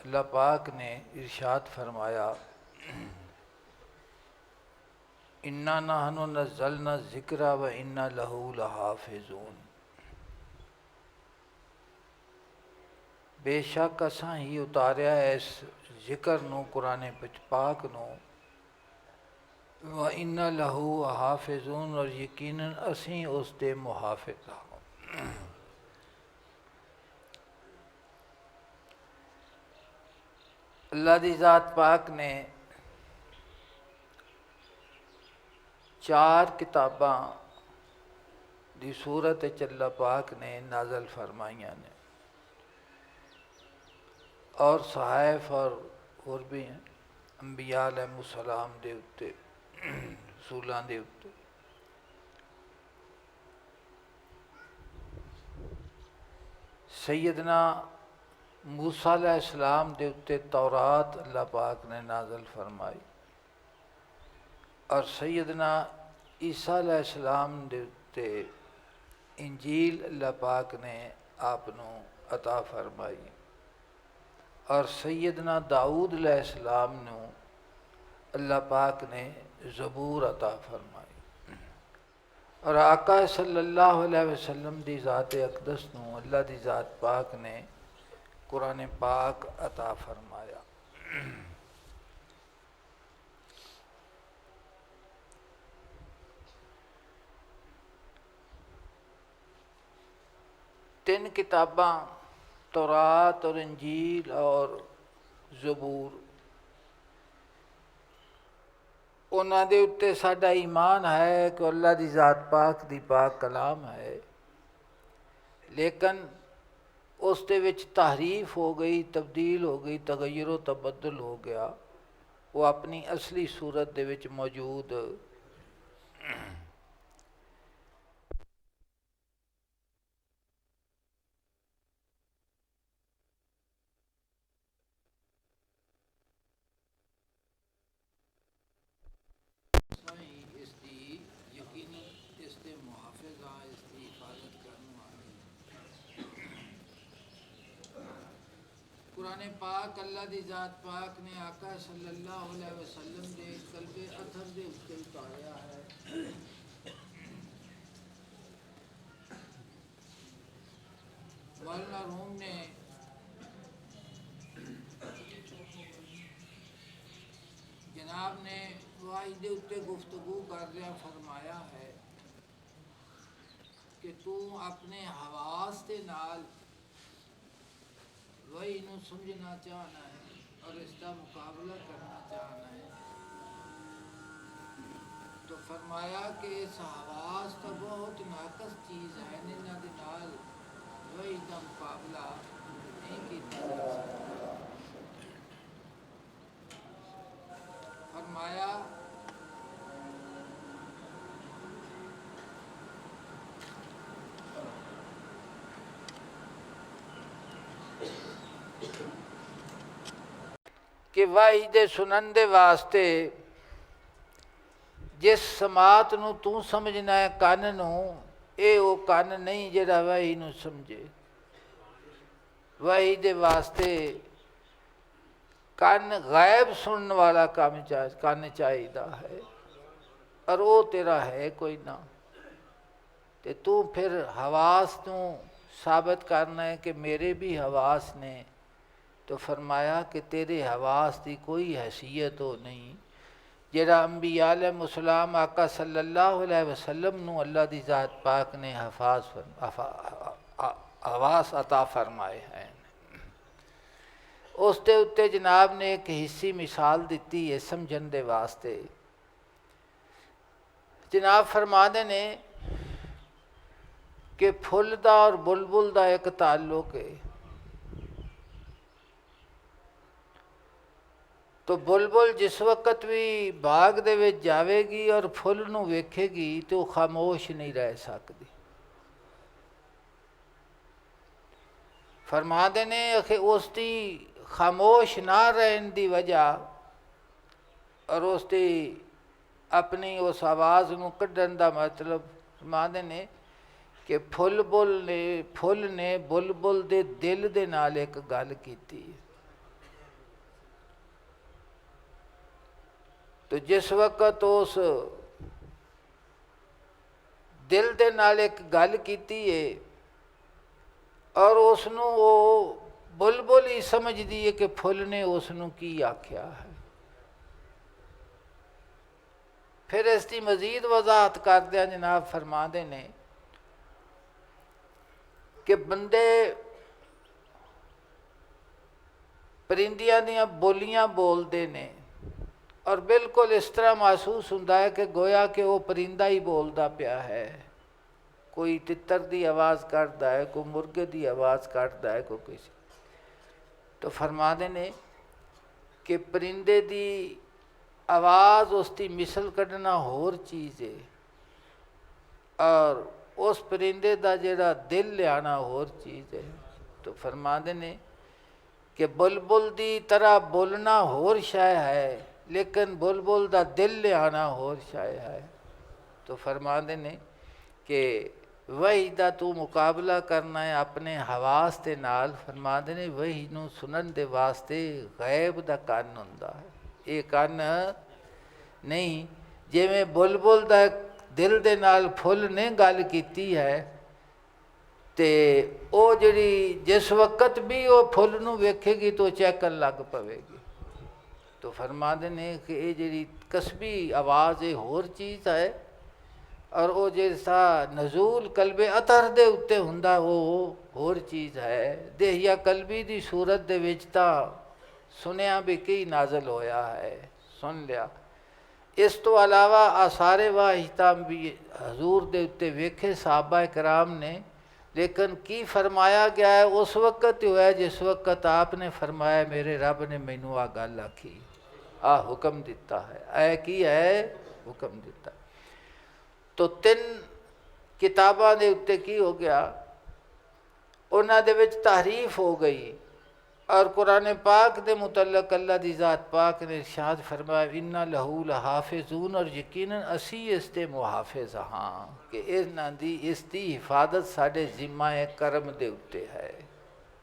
अल्लाह पाक ने इरशाद फरमाया, इन्ना नहनु नज़्ज़लना ज़िक्रा व इन्ना लहू लहाफ़िज़ून। बेशक असां ही उतारिया इस जिक्र नूं, कुरान पाक नूं, व इन्ना लहू हाफ़िज़ून, और यकीनन असीं उस दे मुहाफ़िज़ हां। अल्लाह दी ज़ात पाक ने 4 किताबां दी सूरत अल्लाह पाक ने नाज़ल फरमाइयां ने, और सहाइफ और भी हैं अंबिया अलैहिमुस्सलाम दे उत्ते, रसूलां दे उत्ते। सैयदना मूसा अलैहिस्सलाम दे उत्ते तौरात अल्लाह पाक ने नाज़ल फरमाई, और सैयदना ईसा अलैहिस्सलाम दे उत्ते इंजील अल्लाह पाक ने आपनों अता फरमाई, और सैयदना दाऊद अलैहिस्सलाम नूं अल्लाह पाक ने ज़बूर अता फरमाई, और आका सल्लल्लाहु अलैहि वसल्लम दी ज़ात अक़दस नूं अल्लाह दी ज़ात पाक ने कुरान पाक अता फरमाया। तीन किताबां तौरात और इंजील और ज़बूर, उन्हां दे उत्ते साडा ईमान है कि अल्लाह दी ज़ात पाक दी पाक कलाम है, लेकिन उस दे विच तहरीफ हो गई, तब्दील हो गई, तगय्युर व तबद्दुल हो गया। वो अपनी असली सूरत दे विच मौजूद इसकी यकीनन इसके मुहाफ़िज़ हाँ, इसकी हिफाजत करने वाले। कुरान पाक अल्लाह दी ज़ात पाक ने आका सल्लल्लाहु अलैहि वसल्लम दे कल्बे अथर दे उत्ते उतारिया है। मौलाना रूम ने जनाब ने वाही दे उत्ते गुफ्तगू करदिया फरमाया है कि तू अपने हवास के नाल वही नूं समझना चाहना है और इसका मुकाबला करना चाहना है, तो फरमाया कि इस हवास तो बहुत नाकस चीज़ है, इन्हां दे नाल वही का मुकाबला नहीं किया जा सकता। फरमाया कि वाही दे सुनन दे वास्ते जिस समात नूं तू समझना है कन नूं, ये वो कन नहीं जिहड़ा वाही नूं समझे। वाही दे वास्ते कन गैब सुनने वाला कन चाहिदा है, और वो तेरा है कोई ना। ते तू फिर हवास तू साबित करना है कि मेरे भी हवास ने, तो फरमाया कि तेरे हवास की कोई हैसियत हो नहीं जिहड़ा अंबिया अलैहिमुस्सलाम आका सल्लल्लाहु अलैहि वसल्लम नूं अल्लाह दी ज़ात पाक ने हवास अता फरमाए हैं। उस दे उत्ते जनाब ने एक हिस्सी मिसाल दी है समझण दे वास्ते। जनाब फरमाते ने कि फुल दा और बुलबुल दा एक ताल्लुक है। तो बुलबुल जिस वक्त भी बाग दे विच जावेगी और फुल नूं वेखेगी तो खामोश नहीं रह सकती। फरमाते ने कि उसकी खामोश ना रहने की वजह और उसकी अपनी उस आवाज़ नूं कढ़ण दा मतलब फरमाते ने कि फुल ने बुलबुल दे दिल दे नाल एक गल कीती। तो जिस वक्त उस दिल दे नाल एक गल कीती है और उसनों वो बुलबुल ही समझदी है कि फुल ने उसनों की आख्या है। फिर इसकी मजीद वजाहत करदे जनाब फरमाते ने कि बंदे परिंदियां दियां बोलियां बोलते ने और बिल्कुल इस तरह महसूस होंदा है कि गोया कि वो परिंदा ही बोलता पिया है। कोई तितर की आवाज़ कढ़दा है, कोई मुर्गे की आवाज़ कढ़दा है, कोई किसी। तो फरमाते ने कि परिंदे की आवाज़ उसकी मिसल कढ़ना होर चीज़ है और उस परिंदे का जिहड़ा दिल लियाना होर चीज़ है। तो फरमाते ने कि बुलबुल की तरह बोलना होर शय है लेकिन बुलबुल का दिल लियाना होर शय है। तो फरमाते ने कि वही का तू मुकाबला करना है अपने हवास के नाल। फरमाते ने वही नूं सुनन दे वास्ते गैब का कन हुंदा है, ये कन नहीं। जिवें बुलबुल का दिल दे नाल फुल ने गल कीती है ते वो जिहड़ी जिस वक्त भी वो फुल नूं वेखेगी तो चहकन लग पवेगी। तो फरमाते ने कि ये जिहड़ी कसबी आवाज़ है होर चीज़ है और वो जैसा नजूल कलबे अतर दे उत्ते हुंदा वो होर चीज़ है। देहिया कलबी दी सूरत दे विच तां सुनिया भी कई नाजल होया है, सुन लिया। इस तो अलावा आसारे वाहिता भी हजूर दे उत्ते वेखे साहबा कराम ने, लेकिन की फरमाया गया है उस वक्त ही होया जिस वक्त आपने फरमाया मेरे रब ने मैनू आ गल आखी, आ हुक्म दिता है। ऐ की है हुक्म दिता। तो 3 किताबां दे उत्ते की हो गया, उन्हां दे विच तहरीफ हो गई और कुरान पाक दे मुतल्लक अल्लाह दी ज़ात पाक ने इरशाद फरमाया इन्ना लहू लहाफिज़ून, और यकीनन असी इसते मुहाफिज हाँ कि इन्हां दी इसकी हिफाजत साडे जिम्मा करम दे उत्ते है।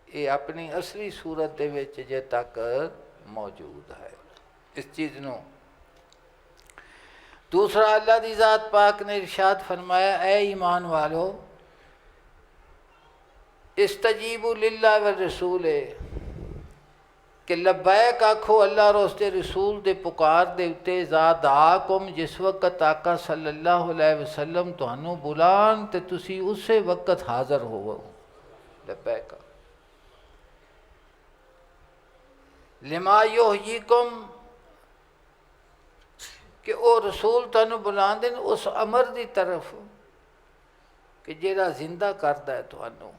ये अपनी असली सूरत दे विच जे तक मौजूद है इस चीज़ नूं। दूसरा अल्लाह दी ज़ात पाक ने इरशाद फरमाया ए ईमान वालो इस्तजीबु लिल्लाह व रसूल कि लब्बैक आखो अल्लाह और उसके रसूल दे पुकार दे उत्ते ज़ादाकुम जिस वक्त आका सल्लल्लाहु अलैहि वसल्लम तुहानू बुलान ते तुसी उसे वक्त हाज़र होवो। लब्बैक लिमा युहयिकुम कि वो रसूल तुहानू बुलांदे ने उस अमर दी तरफ कि जेड़ा जिंदा करदा है तुहानू,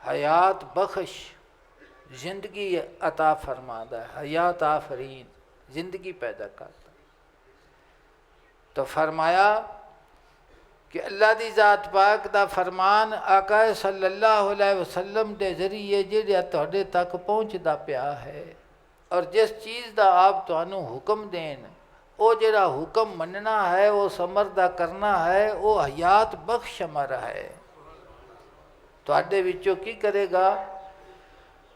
हयात बख्श जिंदगी अता फरमादा है, हयात आफरीन जिंदगी पैदा करता। तो फरमाया कि अल्लाह दी ज़ात पाक दा फरमान आका सल्लल्लाहु अलैहि वसल्लम दे जरिए जिहड़ा तुहाडे तक पहुँचदा पिया है और जिस चीज़ दा आप तुहानू हुक्म देन वो जिहड़ा हुक्म मनना है वो समर दा करना है, वो हयात बख्श अमर है। तुहाडे विचों की करेगा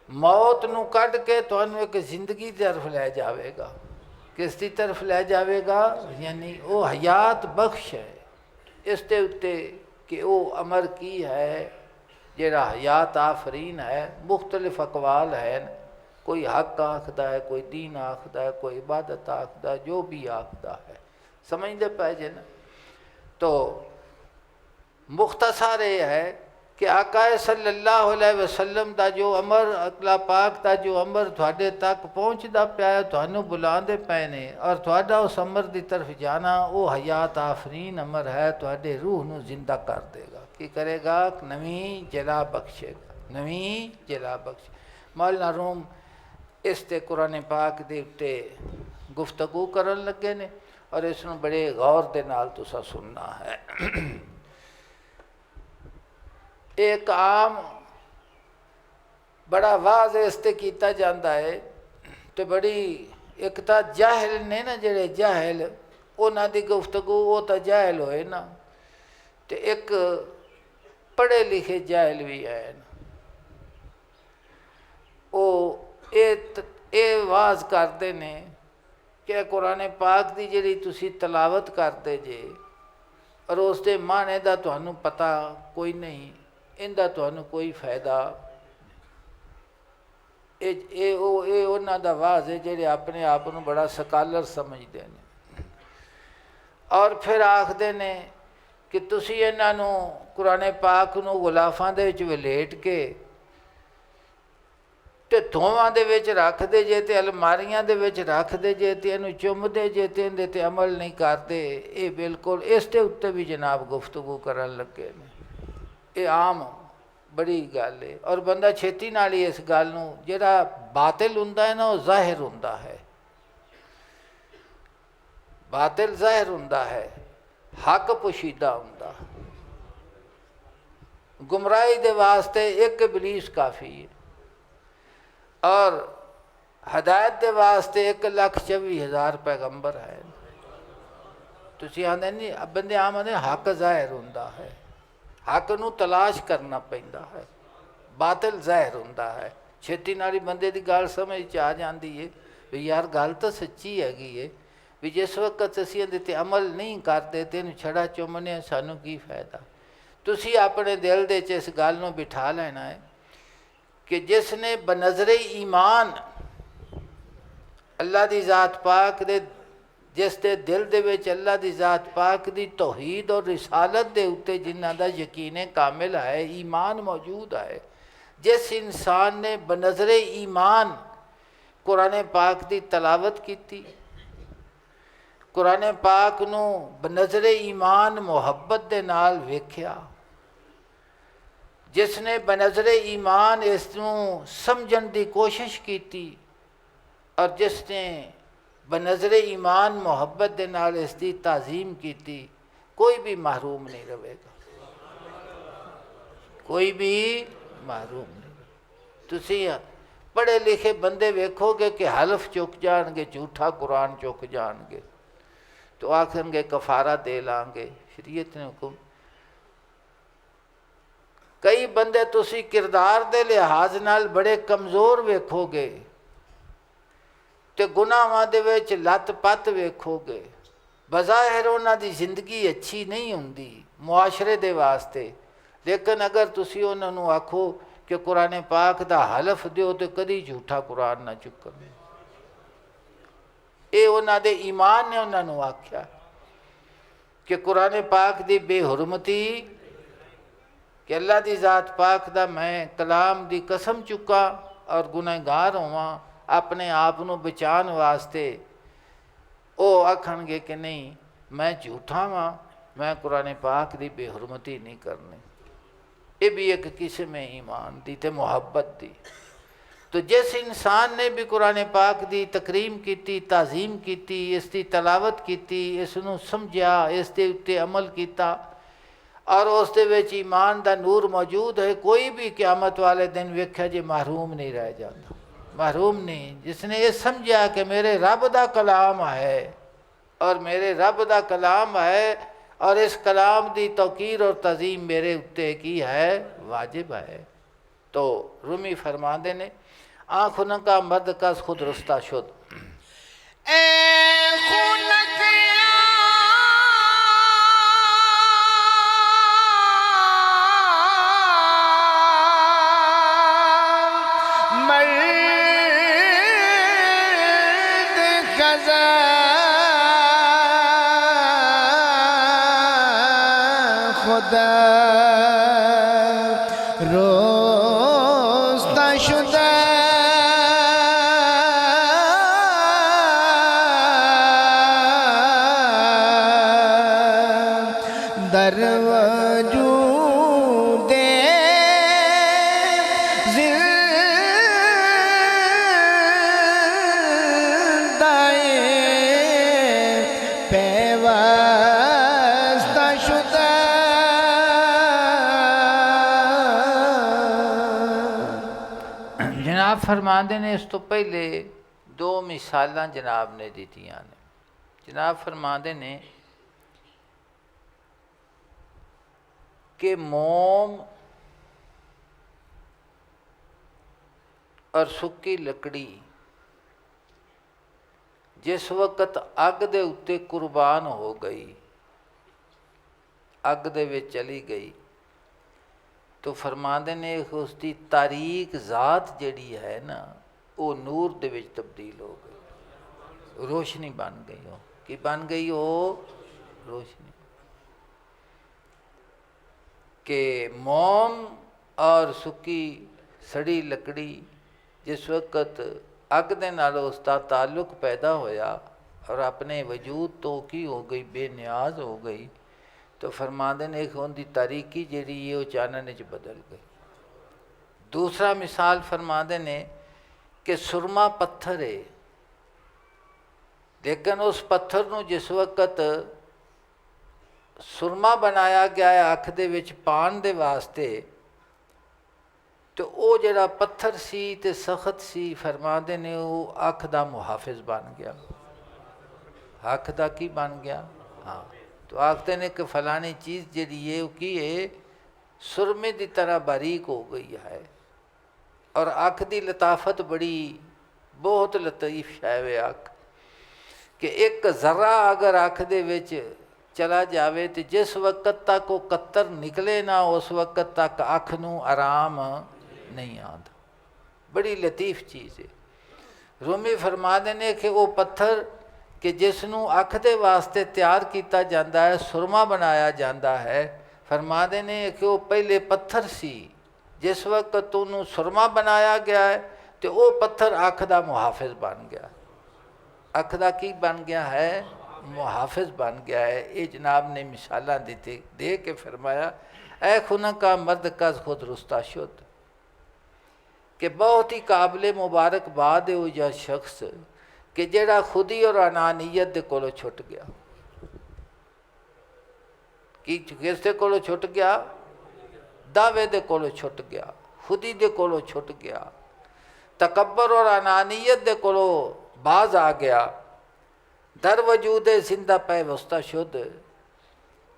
मौत नूं कढ़ के तुहानू एक जिंदगी की तरफ लै जाएगा। किस की तरफ लै जाएगा? यानी वो हयात बख्श है। इस दे उत्ते कि वो अमर की है जिहड़ा हयात आफरीन है। मुख्तलिफ अकवाल है, कोई हक आखदा है, कोई दीन आखदा है, कोई इबादत आखदा है, जो भी आखदा है समझते पै जे ना। तो मुख्तसर ये है कि आका सल्लल्लाहु अलैहि वसल्लम दा जो अमर अल्लाह पाक दा जो अमर तुहाडे तक पहुँचदा पिया है, तुहानू बुलांदे पए ने और तुहाडा उस अमर की तरफ जाना वो हयात आफरीन अमर है। तुहाडे रूह नू जिंदा कर देगा। की करेगा? नवीं जला बख्शेगा, नवीं जला बख्श। मौलाना रूम इस ते कुरान पाक दे उत्ते गुफ्तगू करन लगे ने और इसनू बड़े गौर दे नाल तुसा सुनना है। एक आम बड़ा वाज इसते किया जाता है तो बड़ी एक तो जाहिल ने ना जेड़े जाहिल उन्हां दी गुफ्तगू वो तो जाहिल होए ना, तो एक पढ़े लिखे जाहिल भी है। वो ये वाज करते ने कि कुरान पाक की जी तुसी तलावत करते जे और उसके माने का तुहानू पता कोई नहीं, इनका तुहानू कोई फायदा। ये उन्हां दा वाज है जिहड़े अपने आप को बड़ा सकालर समझते हैं और फिर आखते ने कि तुसी इन्हां कुरान पाक नूं गुलाफां दे विच वलेट के ते धोवां दे विच रखदे जे ते अलमारियां दे विच रखदे जे ते इहनूं चुमदे जे ते इहदे ते अमल नहीं करते। ये बिल्कुल इस दे उत्ते भी जनाब गुफ्तगू करन लगे ने। ये आम बड़ी गल है और बंदा छेती नाल ही इस गल नूं जिहड़ा बातिल हुंदा है ना, वो ज़ाहिर हुंदा है। बातिल ज़ाहिर हुंदा है, हक पोशीदा हुंदा। गुमराही दे वास्ते एक इबलीस काफ़ी है और हदायत के वास्ते 1,24,000 पैगंबर है। तुसी आंदे नहीं, बंदे आम आंदे हक ज़ाहिर हुंदा है, हक नूं तलाश करना पैंदा है, बातिल ज़ाहिर हुंदा है। छेती नाल ही बंदे की गल समझ च आ जाती है भी यार गल तो सच्ची हैगी है भी जिस वक्त असीं इहदे ते अमल नहीं करते तो इहनूं छड़ा चुमने सानूं की फायदा। तुसी अपने दिल दे च इस गल नूं बिठा लेना है कि जिसने बनज़रे ईमान अल्लाह की ज़ात पाक दे, जिस दे दिल दे विच अल्लाह की ज़ात पाक की तौहीद और रिसालत दे उत्ते जिन्हां दा यकीन कामिल है, ईमान मौजूद है, जिस इंसान ने बनज़रे ईमान कुरान पाक की तलावत की, कुरान पाक नूं बनज़रे ईमान मुहब्बत दे नाल वेख्या, जिसने बनज़रे ईमान इसनूं समझण की कोशिश की और जिसने बनज़रे ईमान मुहब्बत दे नाल इसकी ताज़ीम की, कोई भी महरूम नहीं रहेगा, कोई भी महरूम नहीं। तुसी पढ़े लिखे बंदे वेखोगे कि हलफ चुक जाएंगे, झूठा कुरान चुक जाएंगे तो आखणगे कफारा दे लांगे, शरीयत ने हुक्म। कई बंदे तुसी किरदार दे लिहाज नाल बड़े कमज़ोर वेखोगे तो गुनाहां दे विच लत पत वेखोगे, बज़ाहिर उन्हां दी जिंदगी अच्छी नहीं हुंदी मुआशरे दे वास्ते, लेकिन अगर तुसी उन्हां नूं आखो कि कुरान पाक दा हलफ दिओ तो कदी झूठा कुरान ना चुकन। ये उन्हां दे ईमान ने उन्हां नूं आख्या कि कुरान पाक दी बेहुरमती कि अल्लाह की ज़ात पाक दा मैं कलाम दी कसम चुका और गुनहगार होवां अपने आप नूं बचाने वास्ते, वो आखणगे कि नहीं मैं झूठा वां, मैं कुरान पाक की बेहुरमती नहीं करनी। ये भी एक किस्म है ईमान दी ते मुहब्बत दी। तो जिस इंसान ने भी कुरान पाक की तकरीम की, ताज़ीम की, इसकी तलावत की, इसनूं समझा, इसके उत्ते अमल किया और उस दे विच ईमान का नूर मौजूद है, कोई भी क़यामत वाले दिन वेख्या जी महरूम नहीं रह जाता, महरूम नहीं। जिसने ये समझा कि मेरे रब का कलाम है और मेरे रब का कलाम है और इस कलाम की तौकीर और तज़ीम मेरे उत्ते की है, वाजिब है। तो रूमी फरमाते ने आँख उनका मर्द का खुद रुस्ता शुद, फरमाते ने इस तो पहले दो मिसालां जनाब ने दित्तियां ने। जनाब फरमाते ने कि मोम और सुक्की लकड़ी जिस वक्त अग दे उत्ते कुर्बान हो गई, अग दे विच चली गई, तो फरमाते ने उसकी तारीक ज़ात जिहड़ी है ना वो नूर दे विच तब्दील हो गई, रोशनी बन गई। हो कि बन गई हो रोशनी। के मोम और सुकी सड़ी लकड़ी जिस वक्त अग दे नाल उसका ताल्लुक पैदा होया और अपने वजूद तो की हो गई, बेनियाज हो गई, तो फरमाते ने एक उनकी तारीकी जिहड़ी है वो चानन च बदल गई। दूसरा मिसाल फरमाते ने कि सुरमा पत्थर है, लेकिन उस पत्थर नूं जिस वक्त सुरमा बनाया गया है अख दे विच पाण दे वास्ते, तो वो जिहड़ा पत्थर सी ते सख्त सी, फरमाते ने वो अख दा मुहाफिज बन गया। अख दा की बन गया? हाँ, तो आखते ने कि फलानी चीज़ जिहड़ी है वो की है, सुरमे की तरह बारीक हो गई है और अख की लताफत बड़ी बहुत लतीफ है वे अख, कि एक ज़रा अगर अख दे विच चला जाए तो जिस वक्त तक वो कत्तर निकले ना उस वक्त तक अख नूं आराम नहीं आता। बड़ी लतीफ चीज़ है। रूमी फरमाते ने कि वो पत्थर कि जिसनों अख दे वास्ते तैयार किया जाता है, सुरमा बनाया जाता है, फरमाते ने कि वो पहले पत्थर सी, जिस वक्त उन्होंने सुरमा बनाया गया है तो वो पत्थर अख दा मुहाफिज बन गया। अख दा की बन गया है? मुहाफिज बन गया है। ये जनाब ने मिसालां दी दे के फरमाया, ऐ खुना का मर्द का खुद रुस्ता शुद्ध, कि बहुत ही काबिल मुबारकबाद है वो यह शख्स कि जेड़ा खुदी और अनानीयत दे कोलों छुट गया। कि किसदे कोलों छुट गया? दावे दे कोलों छुट गया, खुदी दे कोलों छुट गया, तकब्बर और अनानीयत दे कोलों बाज आ गया, दर वजूद जिंदा पै वस्ता शुद्ध।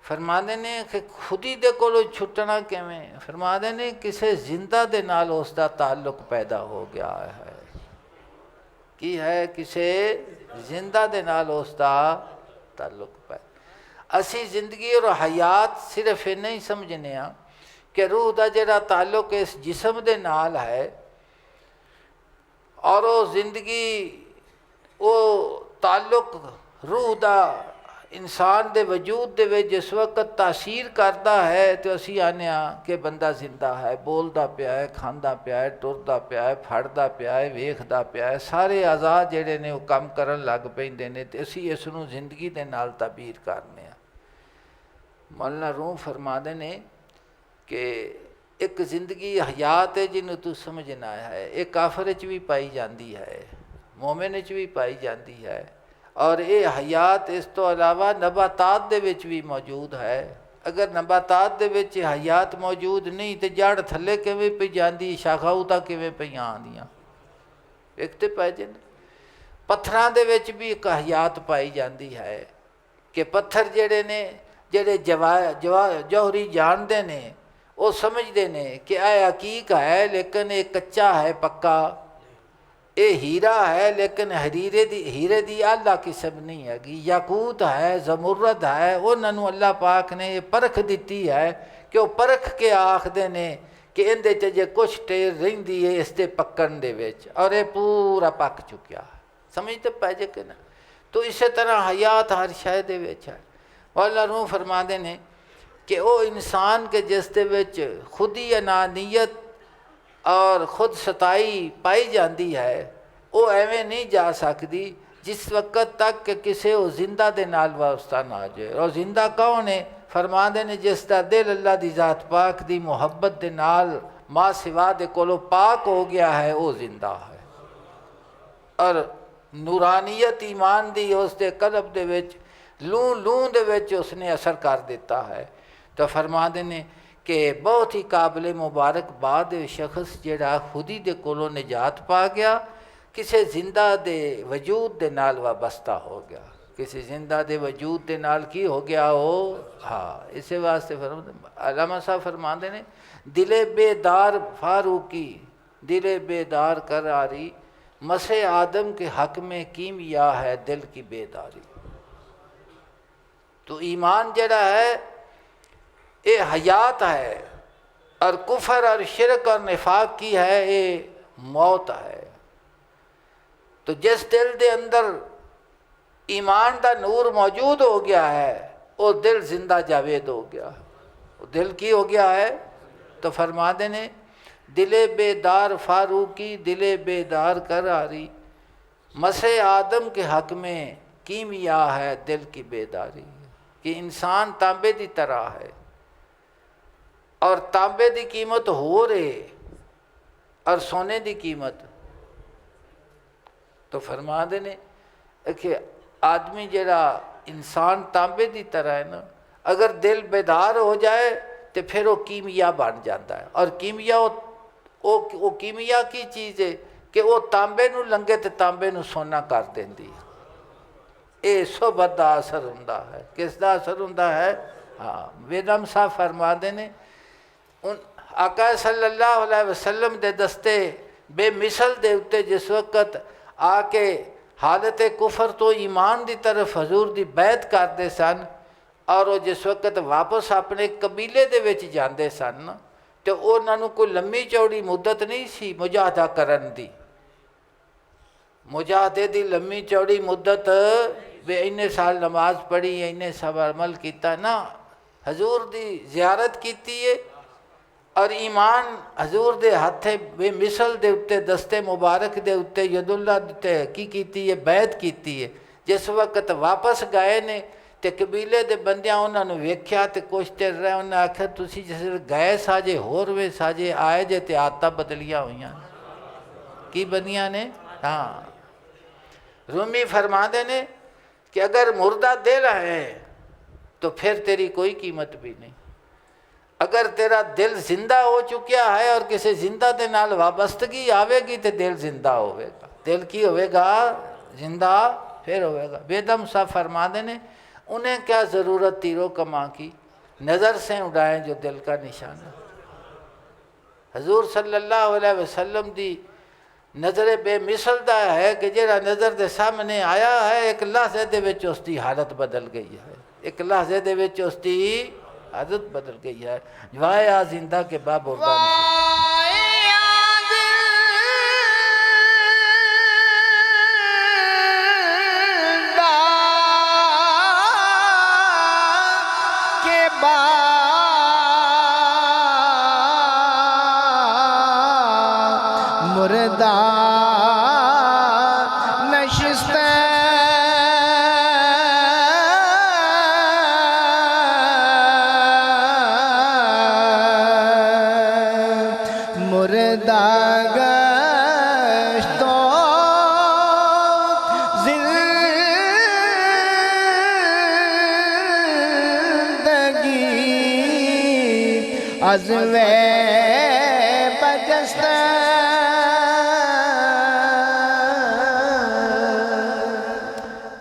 फरमाते ने कि खुदी दे कोलों छुटना किवें? फरमाते ने किसी जिंदा दे नाल उसका ताल्लुक पैदा हो गया है। की है? किसी जिंदा दे नाल उसका ताल्लुक पैदा। असी जिंदगी और हयात सिर्फ ये नहीं समझने कि रूह का जिहड़ा ताल्लुक इस जिस्म दे नाल है और वो जिंदगी वो ताल्लुक रूह का इंसान दे वजूद दे विच जिस वक्त तासीर करता है तो असी आने कि बंदा जिंदा है, बोलता पिया है, खांदा पिया है, टुरदा पिया है, फड़दा पिया है, वेखदा पिया है, सारे आज़ाद जिहड़े ने वो काम करन लग पैंदे ने ते असी इसनूं जिंदगी दे नाल ताबीर करने आ। मौलाना रूम फरमाते ने कि एक जिंदगी हयात है जिन्हों तू समझना है, एक काफर च भी पाई जाती है, मोमिन च भी पाई जाती है, और ये हयात इस तो अलावा नबातात दे विच भी मौजूद है। अगर नबातात दे विच हयात मौजूद नहीं तो जड़ थले किवें पई जाती, शाखाऊ तक किवें पईयां आंदियां, एक तो पै जाने। पत्थरां दे विच भी एक हयात पाई जाती है कि पत्थर जिहड़े ने जिहड़े जौहरी जानते ने वो समझते ने कि यह हकीक है लेकिन ये कच्चा है, पक्का ये हीरा है लेकिन हीरे दी आला किस्म नहीं हैगी, याकूत है, जमुरत है, उन्होंने अल्लाह पाक ने ये परख दी है कि वो परख के आखते ने कि इहदे च जे कुछ टेर रहिंदी है इसके पक्कण दे विच, और ये पूरा पक चुकिया। समझते पै जे कि ना? तो इस तरह हयात हर शय दे विच है। मौला रूह फरमाते ने कि वो इंसान के जिस दे विच खुदी अनानीयत और खुद सताई पाई जाती है वो एवें नहीं जा सकती जिस वक्त तक कि किसी वो जिंदा दे नाल वास्ता ना जाए। और जिंदा कौन है? फरमाते ने जिसका दिल अल्लाह दी जात पाक दी मुहब्बत दे नाल माँ सिवा दे कोलों पाक हो गया है, वो जिंदा है। और नूरानियत ईमान दी उसके कल्ब दे विच लूं दे विच उसने असर कर दिता है। तो फरमाते ने कि बहुत ही काबिल मुबारकबाद शख्स जिहड़ा खुदी दे कोलों निजात पा गया, किसी जिंदा दे वजूद दे नाल वाबस्ता हो गया, किसी जिंदा दे वजूद दे नाल की हो गया हो। हाँ, इस वास्ते अल्लामा साहब फरमाते ने दिले बेदार फारूकी दिले बेदार करारी मसे आदम के हक में कीमिया है दिल की बेदारी। तो ईमान जड़ा है ये हयात है और कुफर और शिरक और निफाक की है ये मौत है। तो जिस दिल दे अंदर ईमान का नूर मौजूद हो गया है वो दिल जिंदा जावेद हो गया। वो दिल की हो गया है। तो फरमा देने दिले बेदार फारूकी दिले बेदार करारी, मसे आदम के हक में कीमिया है दिल की बेदारी। कि इंसान तांबे की तरह है और तांबे की कीमत हो रही और सोने की कीमत। तो फरमा देने कि आदमी जरा इंसान तांबे की तरह है ना, अगर दिल बेदार हो जाए तो फिर वो कीमिया बन जाता है। और कीमिया वो कीमिया की चीज़ है कि वो तांबे नूं लंघे तो तांबे नूं सोना कर देंदी है। ये सोबत का असर हुंदा है। किसका असर हुंदा है? हाँ, बेदम साहब फरमाते ने उन आका सल्लल्लाहु अलैहि वसल्लम दे दस्ते बेमिसल दे उत्ते जिस वक्त आके हालत कुफर तो ईमान की तरफ हजूर की बैत करते सन और वो जिस वक्त वापस अपने कबीले दे विच जाते सन तो उन्होंने कोई लम्मी चौड़ी मुद्दत नहीं सी मुजाहदा करन दी। मुजाहदे की लम्मी चौड़ी मुद्दत वे इन्ने साल नमाज पढ़ी इन्ने सब अमल किया ना, हजूर की जियारत की है और ईमान हजूर के हथे बेमिसल के उत्ते दस्ते मुबारक के उत्ते यदुल्ला उत्ते की है बैत की है। जिस वक्त वापस गए ने तो कबीले के बंदियां उन्होंने वेख्या तो कुछ देर रहे उन्हें आख्या तुसी जिस गए साजे होर वे साजे आए जे तो आदत बदलिया हुई की बनिया ने। हाँ, रूमी फरमाते ने कि अगर मुर्दा दिल है तो फिर तेरी कोई कीमत भी नहीं। अगर तेरा दिल जिंदा हो चुका है और किसी जिंदा के नाल वाबस्तगी आवेगी तो दिल जिंदा होगा। दिल की होगा जिंदा फिर होगा। बेदम सा फरमाते ने उन्हें क्या ज़रूरत तीरों कमा की, नज़र से उड़ाएं जो दिल का निशाना। हजूर सल्लल्लाहु अलैहि वसल्लम दी नज़र बेमिसल दा है कि जेड़ा नज़र के सामने आया है एक लहजे दे विच उसकी हालत बदल गई है। एक लहजे दे विच उसकी हालत बदल गई है। वाया जिंदा के बाबुर्दान मुर्दा नशिस्त मुर्दा गश्तो जिंदगी अज़वे बजस्ता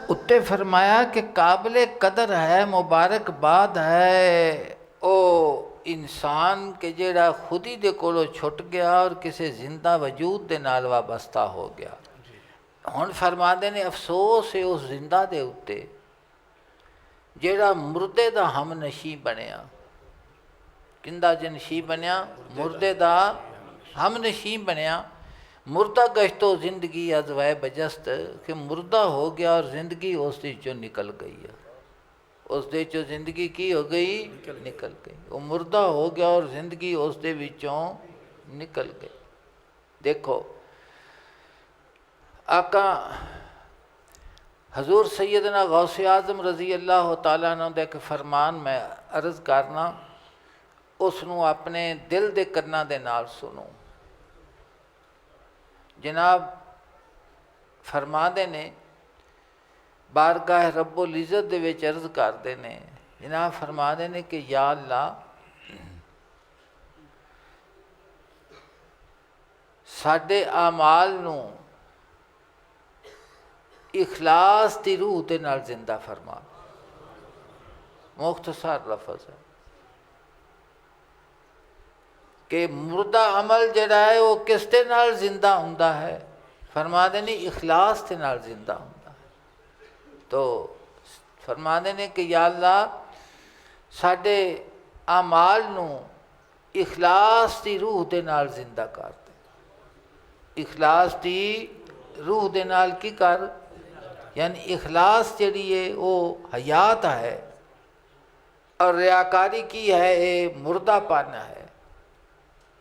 उत्ते फरमाया कि काबिल कदर है मुबारकबाद है ओ इंसान के जेड़ा खुदी दे कोलों छुट गया और किसी जिंदा वजूद दे नाल वाबस्ता हो गया। हुण फरमाते ने अफसोस है उस जिंदा दे उत्ते जेड़ा मुर्दे दा हमनशी बनया। किंदा जनशी बनया? मुर्दे दा हमनशी बनया। मुर्दा गश्तो जिंदगी अजवाए बजस्त कि मुर्दा हो गया और जिंदगी उस चो निकल गई है। उस दे चो जिंदगी की हो गई? निकल गई। वो मुर्दा हो गया और जिंदगी उस दे विचों निकल गई। देखो आका हजूर सैयदना गौसे आज़म रज़ी अल्लाह तआला अन्हु दा एक फरमान मैं अर्ज़ करना, उसनू अपने दिल दे कन्नां दे नाल सुनो। जनाब फरमाते ने बारगाह रब्बुल इज़्ज़त दे विच अर्ज़ करते ने, जनाब फरमाते ने कि या अल्लाह साडे आमाल नू इखलास की रूह के नाल जिंदा फरमा। मुख्तसर लफज है कि मुर्दा अमल जड़ा है वो किस दे नाल जिंदा हुंदा है। फरमाते ने इखलास के नाल जिंदा होंदा। तो फरमाते ने कि या अल्लाह साडे आमाल नूं इखलास की रूह के नाल जिंदा कर दे। इखलास की रूह के नाल की कर, यानी इखलास जिहड़ी है वो हयात है और रियाकारी की है, ये मुर्दापन है।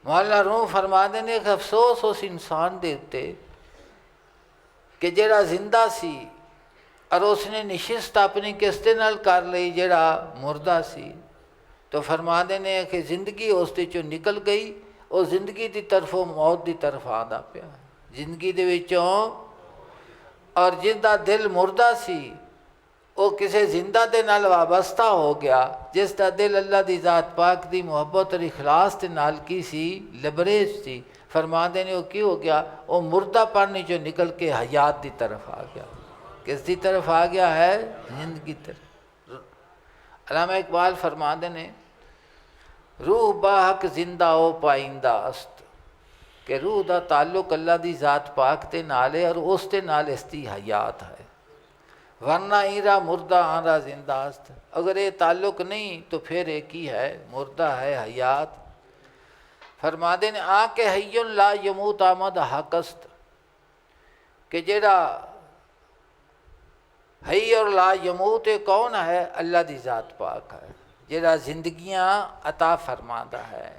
मौला रूह फरमाते ने कि अफसोस उस इंसान के उत्ते कि जिहड़ा जिंदा सी और उसने निशिस्त अपनी किस दे नाल कर ली जिहड़ा मुर्दा सी। तो फरमाते ने कि जिंदगी उसदे चों निकल गई, वो जिंदगी की तरफों मौत की तरफ आंदा पिया जिंदगी दे विचों। और जिंदा दिल मुर्दा सी वो किसी जिंदा दे नाल वाबस्ता हो गया, जिसका दिल अल्लाह की जात पाक की मुहब्बत और इखलास के नाल की सी लबरेज सी। फरमाते ने वो की हो गया, वो मुर्दापन जो निकल के हयात की तरफ आ गया। किस की तरफ आ गया है? जिंदगी तरफ। अल्लामा इकबाल फरमाते ने रूह बाहक जिंदा ओ पाइंदा अस्त, कि रूह का ताल्लुक अल्लाह की जात पाक के नाल है और उस दे नाल इसकी हयात है। वरना ईरा मुर्दा आरा जिंदा अस्त, अगर ये ताल्लुक नहीं तो फिर एक ही है, मुर्दा है हयात। फरमाते ने आके हय्युन ला यमूत आमद हकस्त, कि जेड़ा हई और ला यमूत कौन है? अल्लाह की जात पाक है, जेड़ा जिंदगियां अता फरमाता है,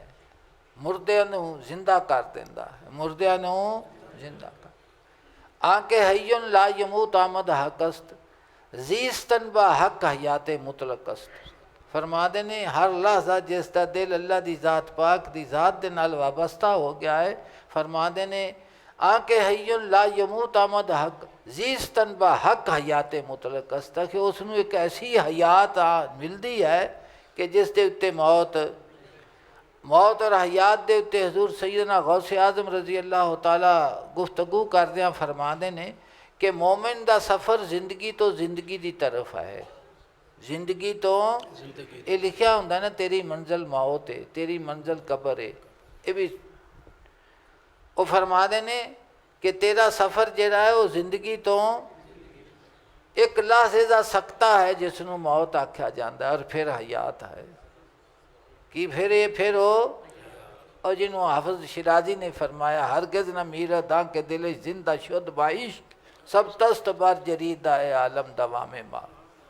मुर्दियां नूं जिंदा कर देंदा है, मुर्दियां नूं जिंदा कर। आके हय्युन ला यमूत आमद हकस्त, जीस्तन बा हक हयात मुतलकस्त। फरमाते ने हर लहजा जिसका दिल अल्लाह की जात पाक की जात के नाल वाबस्ता हो गया है, फरमाते ने आके हय्युन ला यमूत आमद हक जीस्तन बा हक हयात मुतलकस्त, कि उसनूं एक ऐसी हयात मिलती है कि जिस दे उत्ते मौत और हयात के उत्ते हजूर सैयदना गौसे आजम रजी अल्लाह तआला गुफ्तगू करदियां फरमाते ने कि मोमिन का सफ़र जिंदगी तो जिंदगी की तरफ है, जिंदगी तो ये लिखा होंदा ना, तेरी मंजिल मौत है, तेरी मंजिल कब्र है। ये भी वो फरमाते ने कि तेरा सफ़र जिहड़ा है वो जिंदगी तो एक लहजे का सकता है जिसनों मौत आख्या जाता है, और फिर हयात है कि फिर ये फिर हो। और जिन्हों हाफिज शिराजी ने फरमाया हरगिज़ न मीर दा के दिल जिंदा शुद्ध बाइश, सब तस्त बर जरीदा है आलम दवाम माँ,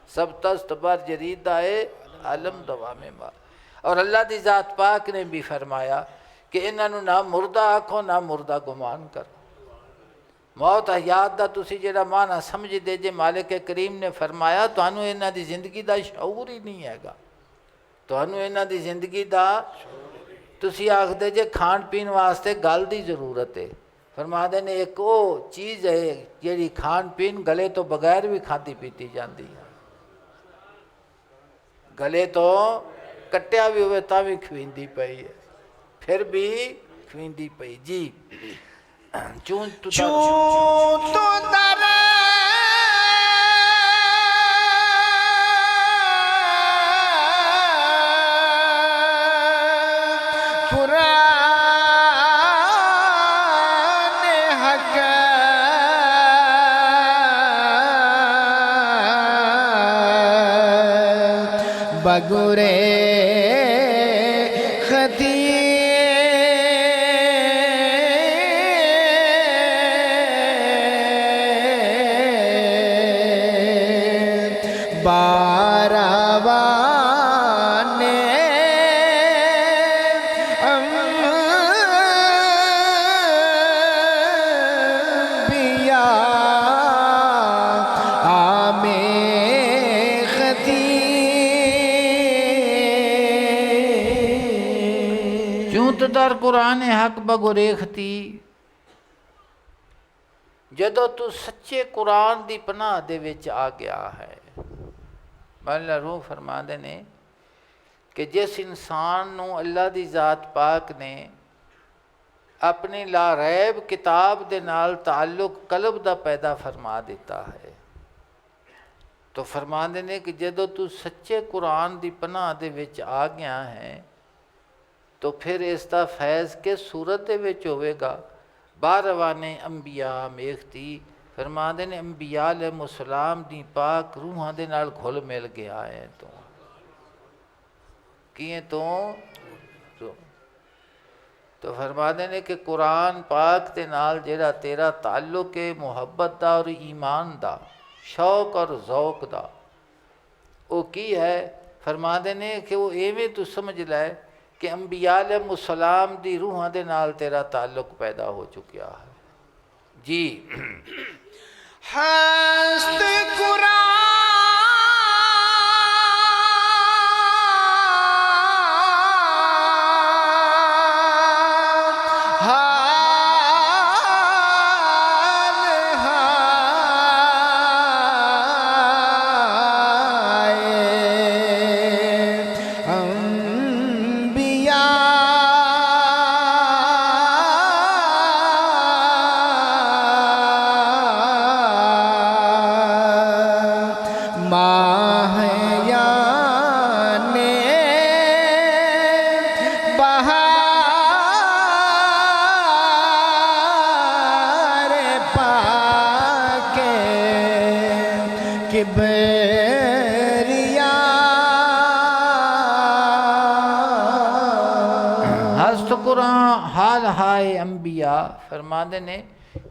सब तस्त बर जरीदा है आलम दवाम माँ। और अल्लाह की जात पाक ने भी फरमाया कि इन्हों ना मुर्दा आखो ना मुर्दा गुमान करो। मौत हयात का तुसी जिहड़ा माना समझदे जे, मालिक करीम ने फरमाया तुहानू इन्हां दी जिंदगी का शऊर ही नहीं हैगा, तुहानू इन्हां दी जिंदगी का, तुसी आखदे जे खाण पीण वास्ते गल की जरूरत है। फरमाते ने एक वो चीज़ है जिहड़ी खाण पीण गले तो बगैर भी खाधी पीती जाती है, गले तो कट्टिया भी होवे तां भी खवींदी पई है, फिर भी खवींदी पई जी। चूं तो दर बगुरे खती बारावाने अंबिया आमे खती दर कुरान हक बगुरेखती। जदों तू सच्चे कुरान की पनाह दे विच आ गया है, मौला रूह फरमाते ने कि जिस इंसान नूं अल्लाह की जात पाक ने अपनी लारैब किताब दे नाल ताल्लुक कल्ब दा पैदा फरमा दिता है, तो फरमाते ने कि जदों तू सच्चे कुरान की पनाह दे विच आ गया है तो फिर इसका फैज़ किस सूरत दे विच होवेगा? बारवाने अंबिया मेखती फरमाते ने अंबिया अलैहिस्सलाम दी पाक रूहां दे नाल घुल मिल गया है तो किए तो फरमाते ने कि कुरान पाक दे नाल जेड़ा तेरा ताल्लुक है मुहब्बत दा और ईमान दा शौक और ज़ौक दा वो की है। फरमाते ने कि वो एवें तू समझ लै कि अंबिया अलैहिस्सलाम दी रूहां दे नाल तेरा ताल्लुक पैदा हो चुका है जी। हस्त किबरिया हस्त कुरान हाल हाय अंबिया फरमाते ने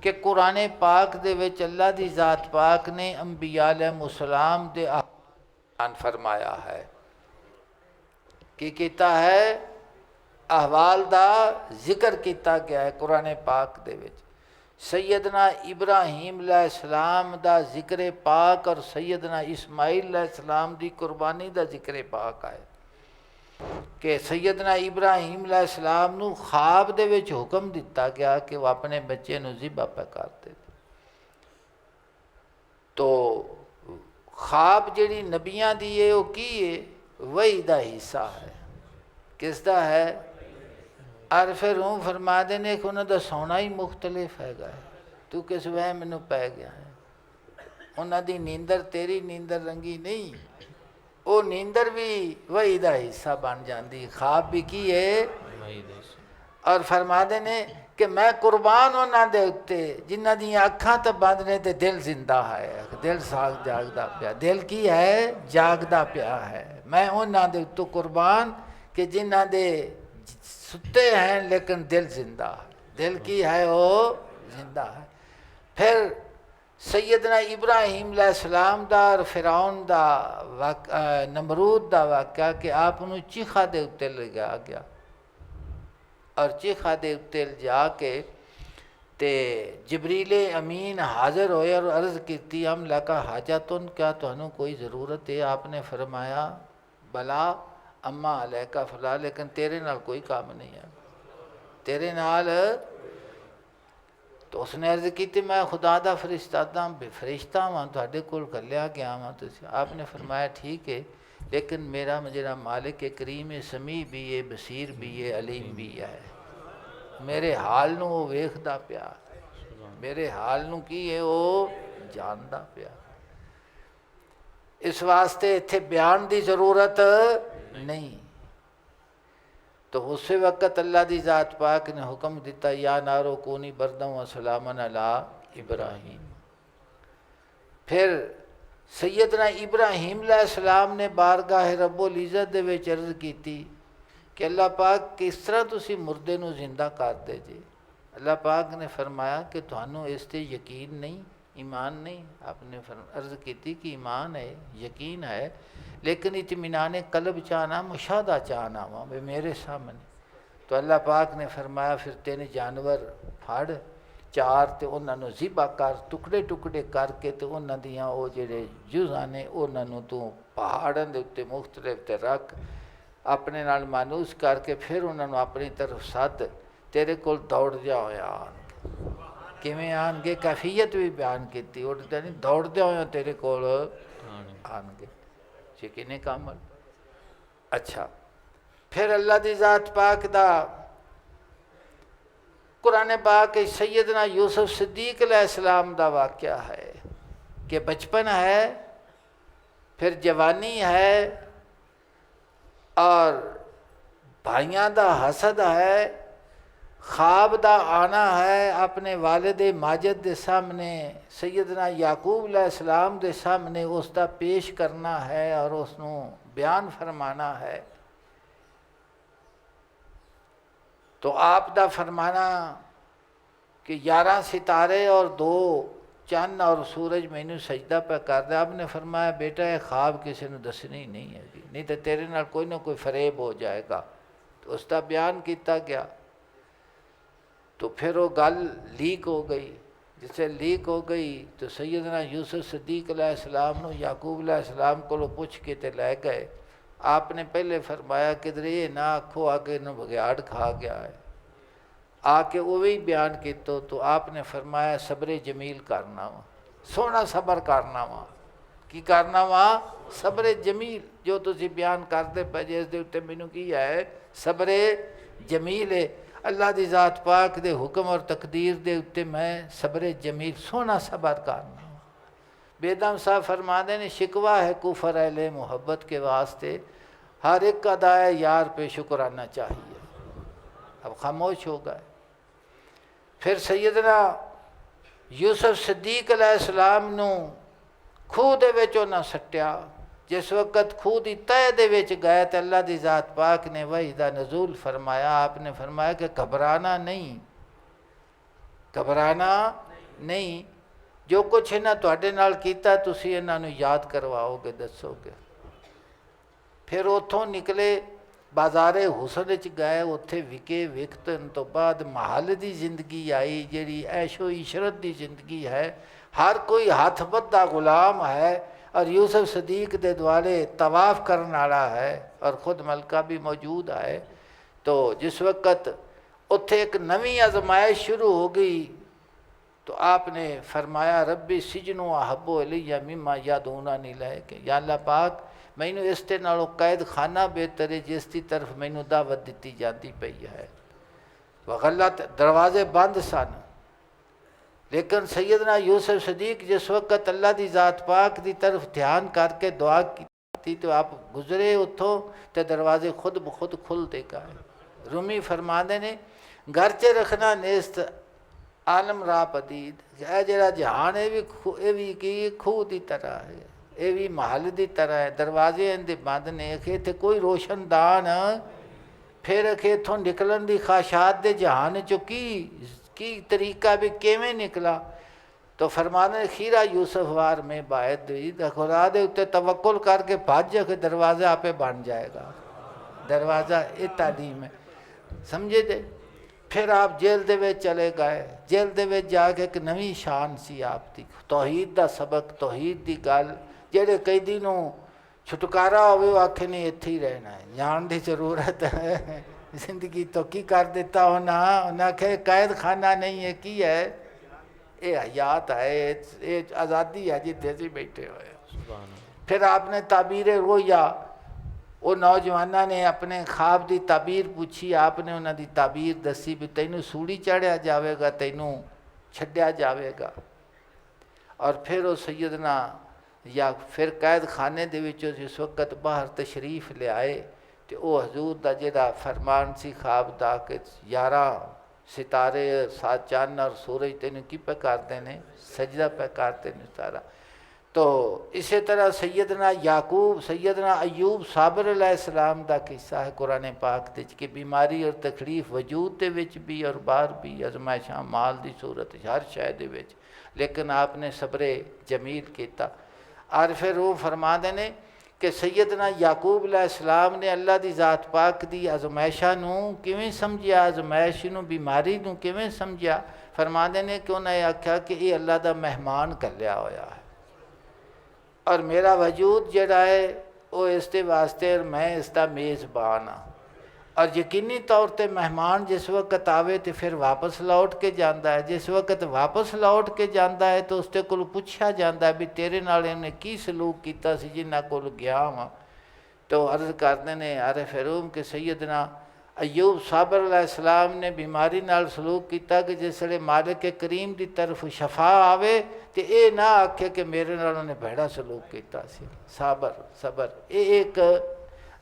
कि कुरान पाक दे विच अल्लाह दी ज़ात पाक ने अंबिया अलैहिस्सलाम दे बयान फरमाया है कि कीता है अहवाल दा जिक्र किया गया है कुरान पाक दे विच। सैयदना इब्राहीम अलैहिस्सलाम दा जिक्र पाक और सैयदना इस्माइल अलैहिस्सलाम दी कुर्बानी दा जिक्र पाक है कि सैयदना इब्राहीम अलैहिस्सलाम नू ख्वाब दे विच हुक्म दिता गया कि वह अपने बच्चे नू ज़िबा पे करते। तो ख्वाब जिहड़ी नबियां दी है वो की है वही दा हिस्सा है किसदा है। और फिर हूँ फरमा देने कि उन्होंने सोना ही मुख्तलिफ हैगा है तू किस वह मैनू पै गया है। उन्होंने नींदर तेरी नींदर रंगी नहीं वो नींदर भी वही दा हिस्सा बन जाती ख्वाब भी की है। और फरमा देने कि मैं कुर्बान उन्होंने उत्ते जिन्हों दी अखां तो बंद ने तो दिल जिंदा है दिल साग जागदा पिया दिल की है जागदा पिया है। मैं उन्होंने उत्तों कुर्बान कि जिन्हों दे सुते हैं लेकिन दिल जिंदा है दिल की है वो जिंदा है। फिर सैयदना इब्राहीम अलैहिस्सलाम दा और फिरौन दा नमरूद दा वाक़या कि आप उन्होंने चीखा दे उत्ते ले गया और चीखा दे उत्ते जाके ते जबरीले अमीन हाजिर होए और अर्ज़ की हम लका हाजतुन क्या तुहानू कोई ज़रूरत है। आपने फरमाया भला अम्मा अलैका फला लेकिन तेरे नाल कोई काम नहीं है तेरे नाल। तो उसने अर्ज़ की मैं खुदा दा फरिश्ता वां तुहाडे कोल घल्लिया गया वां तुसीं। आपने फरमाया ठीक है लेकिन मेरा मेरा मालिक है करीम है समी भी है बसीर भी है अलीम भी है मेरे हाल नू वो वेखदा पिया मेरे हाल नू की है वो जानदा पिया। इस वास्ते इत्थे बयान की ज़रूरत नहीं। तो उस वक़्त अल्लाह की ज़ात पाक ने हुक्म दिता या नारो कूनी बरदम व सलामन अला इब्राहीम। फिर सैयदना इब्राहीम अलैहिस्सलाम ने बारगाह रब्बुल इज़्ज़त दे विच अर्ज़ की कि अल्लाह पाक किस तरह तुसी मुर्दे नू जिंदा कर दे जे। अल्लाह पाक ने फरमाया कि तुहानू इस ते यकीन नहीं ईमान नहीं। आपने अर्ज़ की कि ईमान है यकीन है लेकिन इत्मीनान कल्ब चाहना मुशाहदा चाहना वा वे मेरे सामने। तो अल्लाह पाक ने फरमाया फिर 3 जानवर फड़ 4 तो उन्होंने ज़िबा कर टुकड़े टुकड़े करके तो उन्होंने दियाँ वो जेडे जुज़ा ने उन्होंने तू पहाड़ों के उत्ते मुख्तलिफ ते रख अपने नाल मानूस करके फिर उन्होंने अपनी तरफ सद तेरे कोल दौड़ जा होया किवें आनगे कैफियत भी बयान की उठते नहीं दौड़दे होया तेरे कोल आनगे यकीन कामल। अच्छा फिर अल्लाह दी ज़ात पाक दा कुरान पाक सैयदना यूसुफ सिद्दीक अलैहिस्सलाम दा वाक़या है कि बचपन है फिर जवानी है और भाइयों दा हसद है ख्वाब दा आना है अपने वालिद माजिद के सामने, सैयदना याकूब अलैहिस्सलाम के सामने उसका पेश करना है और उसनू बयान फरमाना है। तो आप दा फरमाना कि 11 सितारे और 2 चंद और सूरज मैनू सजदा पे कर दे। आपने फरमाया बेटा ये ख्वाब किसी ने दसनी नहीं है, नहीं तो तेरे नाल कोई ना कोई फरेब हो जाएगा। तो उसका बयान किया गया। तो फिर वो गल लीक हो गई। जिससे लीक हो गई तो सैयदना यूसुफ सिद्दीक अलैहिस्सलाम नू याकूब अलैहिस्सलाम को पूछ के ते लै गए। आपने पहले फरमाया किधर ये ना आखो आके इन्हों बघियाड़ खा गया है, आके वो भी बयान किया। तो आपने फरमाया सब्र जमील करना वा, सोहना सबर करना वा। की करना वा? सब्र जमील। जो तुसी बयान करते पे जिस दे उत्ते मैनू की है सब्र जमील है। अल्लाह दी ज़ात पाक दे हुक्म और तकदीर दे उत्ते मैं सब्र जमील सोहना सबर करना। बेदम साहब फरमाते ने शिकवा है कुफर अहले मोहब्बत के वास्ते, हर एक का दाए यार पे शुक्राना चाहिए। अब खामोश हो गए। फिर सैयदना यूसुफ सिद्दीक अलैहिस्सलाम नू खूह दे विच उन्हां सट्टिया। जिस वक्त खूह की तह दे विच गए तो अल्लाह की ज़ात पाक ने वही दा नज़ूल फरमाया। आपने फरमाया कि घबराना नहीं, घबराना नहीं। जो कुछ इन्हां तुहाडे नाल कीता तुसीं इन्हां नूं याद करवाओगे, दसोगे। फिर उतों निकले बाजारे हुसन च गए, उत्थे विके। विकतन तो बाद महल की जिंदगी आई जिहड़ी ऐशो इशरत की जिंदगी है। हर कोई हथ बद्धा गुलाम है और यूसुफ सदीक दे द्वारे तवाफ़ करने वाला है और ख़ुद मलका भी मौजूद है। तो जिस वक़्त उत्थे एक नवी आजमाइश शुरू हो गई तो आपने फरमाया रब्बी सिजनो अहब्बो इलैया मिम्मा यादूनानी लैके, या अल्लाह पाक मैनू इस ते नालों कैद खाना बेहतर है जिसकी तरफ मैनू दावत दी जाती पई है। वगलत दरवाजे बंद सन, लेकिन सैयदना यूसुफ सदीक जिस वक्त अल्लाह की ज़ात पाक की तरफ ध्यान करके दुआ की तो आप गुजरे उतों तो दरवाजे खुद ब खुद खुलते गए। रूमी फरमाते ने घर च रखना नेस्त आलम रा पदीद, यह जरा जहान है भी की खूह की तरह है, ये भी महल की तरह है। दरवाजे इनके बंद ने, अखे इत्थे कोई रोशनदान। फिर अखे इत्थों निकलन की ख्वाहिशात के जहान चो की तरीका भी किवें निकला। तो फरमाने खीरा यूसुफ वार में बायद खुदा दे उत्ते तवक्कुल करके भज के दरवाज़ा आपे बन जाएगा। दरवाज़ा ये तालीम है, समझे जे। फिर आप जेल दे विच चले गए। जेल दे विच जाके एक नवी शान सी आपकी, तौहीद दा सबक, तौहीद दी गल। जेड़े कैदी नूं छुटकारा होवे वो आखे नहीं इत्थे ही रहना है, जान की जरूरत है। जिंदगी तो की कर देता उन्हें आखे कैद खाना नहीं है, की है ये हयात है, ये आज़ादी है जिथे असीं बैठे हुए। फिर आपने ताबीर रोया, वो नौजवानों ने अपने ख्वाब की ताबीर पूछी। आपने उन्होंने ताबीर दसी भी तैनू सूली चढ़िया जाएगा, तैनू छड्या जाएगा। और फिर वो सैयदना या फिर कैद खाने दे विचों जिस वक्त बाहर तशरीफ ले आए तो वो हजूर का जिहड़ा फरमान सी ख्वाब दा कि 11 सितारे 7 चंद और सूरज तेन की पे करते हैं, सजदा पे करते हैं सारा। तो इसी तरह सैयदना याकूब, सैयदना अयूब साबिर अलैहिस्सलाम का किस्सा है कुरान पाक विच कि बीमारी और तकलीफ वजूद दे विच भी और बाहर भी, अजमाइशां माल की सूरत हर शय दे विच, लेकिन आपने सब्रे जमील किया। और फिर वो फरमाते हैं कि सैयदना याकूब अलैहिस्सलाम ने अल्लाह की ज़ात पाक की आजमाइशा किवें समझिया, आजमाइश बीमारी किवें समझिया। फरमाते हैं कि उन्हें आख्या कि ये अल्लाह का मेहमान कलिया होया है और मेरा वजूद जड़ा है वो इसके वास्ते, मैं इसका मेज़बान हाँ। और यकीनी तौर पर मेहमान जिस वक्त आवे तो फिर वापस लौट के जाता है। जिस वक्त वापस लौट के जाता है तो उसके को पूछा जाता है भी तेरे नाल इन्हें की सलूक किया सी जिन्हां कोल गया वा। तो अर्ज़ करते हैं अरे फिरूम कि सैयदना अयूब साबिर अलैहिस्सलाम ने बीमारी नाल सलूक किया कि जिसले मालिक करीम की तरफ शफा आवे तो ये ना आखे कि मेरे नाल उन्हें भैड़ा सलूक किया सी। साबर सबर ये एक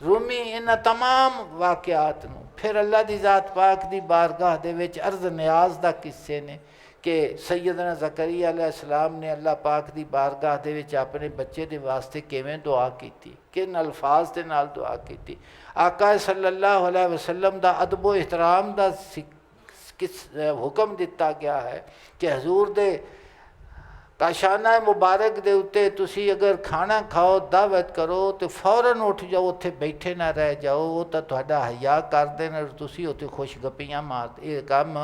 रूमी इन्हां तमाम वाक़ियात नूं फिर अल्लाह दी ज़ात पाक दी बारगाह दे विच अर्ज़ नियाज़ दा किस्से ने कि सैयदना ज़करिया अलैहिस्सलाम ने अल्लाह पाक दी बारगाह दे विच अपने बच्चे दे वास्ते किवें दुआ कीती, किन अल्फाज दे नाल दुआ कीती। आका सल्लल्लाहु अलैहि वसल्लम दा अदब एहतराम दा हुक्म दिता गया है कि हजूर दे काशाना मुबारक दे उत्ते तुसी अगर खाना खाओ दावत करो तो फौरन उठ जाओ, उत्थे बैठे ना रह जाओ, वो तो तुहाडा हया करदे ने, तुसी उत्थे खुश गप्पियां मारदे। ये काम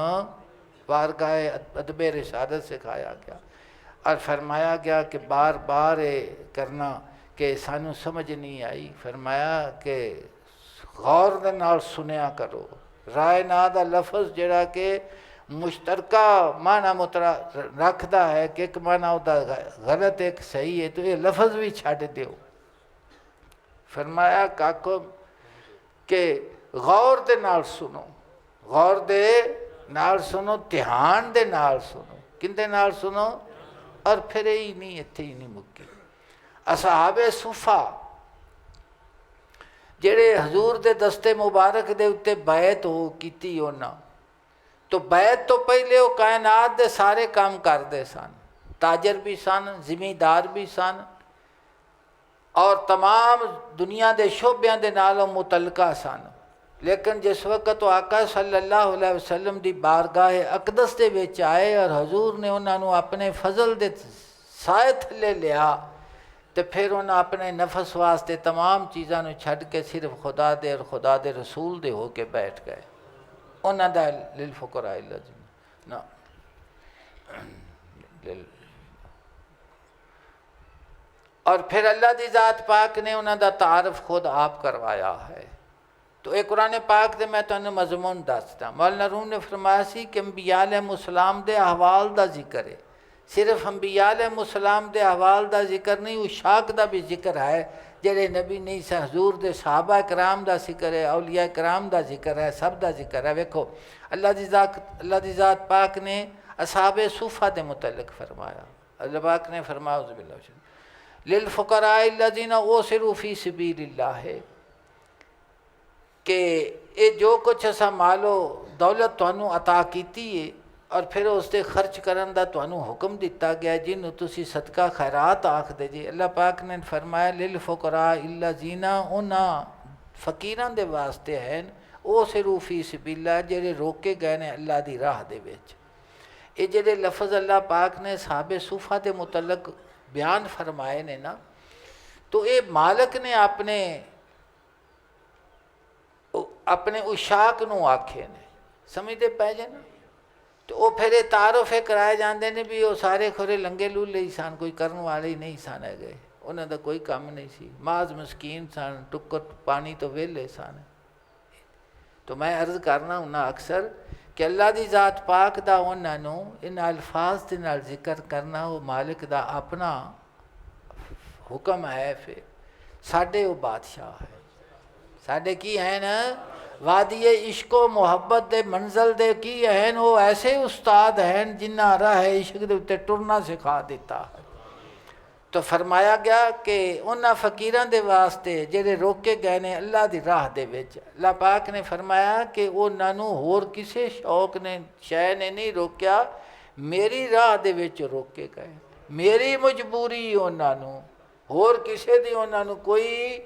बारगाह अदब रिसालत सिखाया गया और फरमाया गया कि बार बार ये करना कि सानू समझ नहीं आई। फरमाया कि गौर दे नाल सुनिया करो। राय ना दा लफज जिहड़ा कि मुश्तरका माना मुतरा रखता है कि एक माना उदा गलत एक सही है, तो ये लफज भी छड्ड दिओ। फरमाया काको कि गौर दे नाल सुनो, गौर दे नाल सुनो, ध्यान दे नाल सुनो। किंदे नाल सुनो? और फिर ही नहीं, इत्थे ही नहीं मुक्की। असहाबे सुफा जेड़े हजूर दे दस्ते मुबारक दे उत्ते बैत हो कीती उन्हां, तो बैत तो पहले वो कायनात दे सारे काम करते सन, ताजर भी सन, जिमीदार भी सन और तमाम दुनिया के शोबियां दे नाल मुतलका सन। लेकिन जिस वक्त तो आका सल्लल्लाहु अलैहि वसल्लम दी बारगाह अकदस दे विच आए और हजूर ने उन्होंने अपने फजल दे साए थले लिया, तो फिर उन्हें अपने नफस वास्ते तमाम चीज़ों छड्ड के सिर्फ खुदा दे और खुदा दे रसूल दे हो के बैठ गए। उन्होंने दा लिल फुकरा ना और फिर अल्लाह दी ज़ात पाक ने उन्हों दा तारफ खुद आप करवाया है। तो एक कुरान पाक दे मैं तुहानू मजमून दसदा। मौलाना रूम ने फरमाया सी कि अंबिया अलैहिस्सलाम दे अहवाल दा जिक्र है, सिर्फ अंबिया अलैहिस्सलाम दे अहवाल दा जिक्र नहीं, उशाक दा भी जिक्र है जेड़े नबी नहीं स हजूर दे सहाबा कराम दा जिक्र है, औलिया कराम दा जिक्र है, सब दा जिक्र है। वेखो अल्लाह दी ज़ात पाक ने असहाबे सूफा दे मुतल्लिक फरमाया। अल्लाह पाक ने फरमाया लिल फुकराए लजीना उसिरू फी सबीलिल्लाह है कि ये जो कुछ असा मालो दौलत तुहानू अता कीती है और फिर उसते खर्च करन दा तुहानू हुक्म दिता गया जिन्हों तुसी सदका खैरात आखदे जी। अल्लाह पाक ने फरमाया लिल फुकरा लजीना उन्हां फ़कीरां दे वास्ते हैं वो सिरूफी सबिल्ला जेड़े रोके गए ने अल्लाह दी राह दे विच। ये जेड़े लफज अल्लाह पाक ने साहबे सूफा दे मुतलक बयान फरमाए ने ना, तो ये मालक ने अपने उशाक नू आखे ने, समझते पै जे ना। तो वो फिर ये तारुफे कराए जाते हैं भी वो सारे खोरे लंगे लूले ही सन, कोई करने वाले ही नहीं सन है गए, उन्होंने कोई काम नहीं सी, माज मस्कीन सन, टुक्कर पानी तो वेले सन। तो मैं अर्ज करना हुन्ना अक्सर कि अल्लाह दी ज़ात पाक दा उन्होंने इन अल्फाज के नाल जिक्र करना वो मालिक दा अपना हुक्म है। फिर साढ़े वो बादशाह है, साढ़े की है न वादिये इश्को मुहब्बत दे मंजिल दे की हैं, वो ऐसे उस्ताद हैं जिन्ना राह इश्क दे उत्ते टुरना सिखा दिता है। तो फरमाया गया कि उन्हां फ़कीरां दे वास्ते जेड़े रोके गए ने अल्लाह दी राह दे विच, अल्लाह पाक ने फरमाया कि उन्हां नूं होर किसी शौक ने शय ने नहीं रोकिया, मेरी राह दे विच रोके गए, मेरी मजबूरी उन्हां नूं, होर किसी दी उन्हां नूं कोई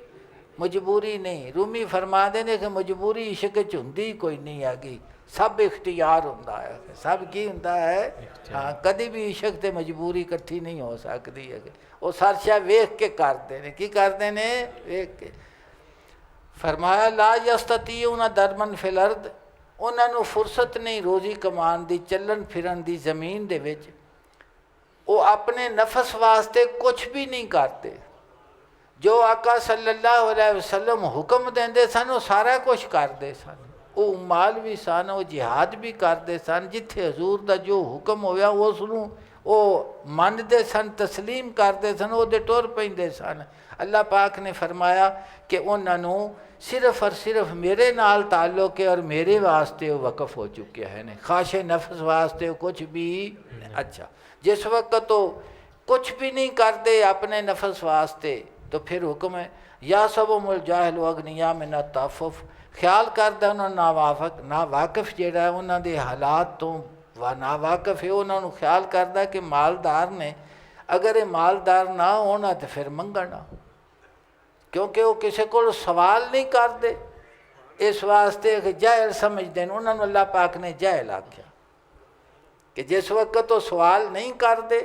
मजबूरी नहीं। रूमी फरमा देने कि मजबूरी इश्क च हुंदी कोई नहीं हैगी, सब इख्तियार हुंदा है। सब की हुंदा है? हाँ, कभी भी इश्क ते मजबूरी इकट्ठी नहीं हो सकती है। वो सरशा वेख के करते हैं, की करते हैं? वेख के। फरमाया ला यस्ततीऊना दरमन फिल अर्द, उन्होंने फुरसत नहीं रोज़ी कमान दी, चलन फिरन दी जमीन दे विच, वो अपने नफस वास्ते कुछ भी नहीं करते। जो आका सल्लल्लाहु अलैहि वसल्लम हुक्म देंदे सन वो सारा कुछ करते सन, वो माल भी सन, वो जिहाद भी करते सन, जिथे हजूर दा जो हुक्म होया उसनूं वो मनते सन, तस्लीम करते सन, वो टुर पैंदे सन। अल्लाह पाक ने फरमाया कि उन्होंने सिर्फ और सिर्फ मेरे नाल ताल्लुक है और मेरे वास्ते वो वक़फ़ हो चुके हैं, ख्वाहिश नफ्स वास्ते कुछ भी। अच्छा, जिस वक्त तो कुछ भी नहीं करते अपने नफ्स वास्ते, तो फिर हुक्म है या सबुल जाहिल अगनिया मिन ताफुफ, ख्याल करदा उन्होंने ना वाकिफ जिहड़ा है उन्होंने हालात तो ना वाकिफ है, उन्होंने ख्याल करदा कि मालदार ने, अगर ये मालदार ना होना तो फिर मंगना, क्योंकि वो किसी को सवाल नहीं करते, इस वास्ते जाहिल समझते हैं। उन्होंने अल्लाह पाक ने जाहिल आख्या कि जिस वक्त तो सवाल नहीं करते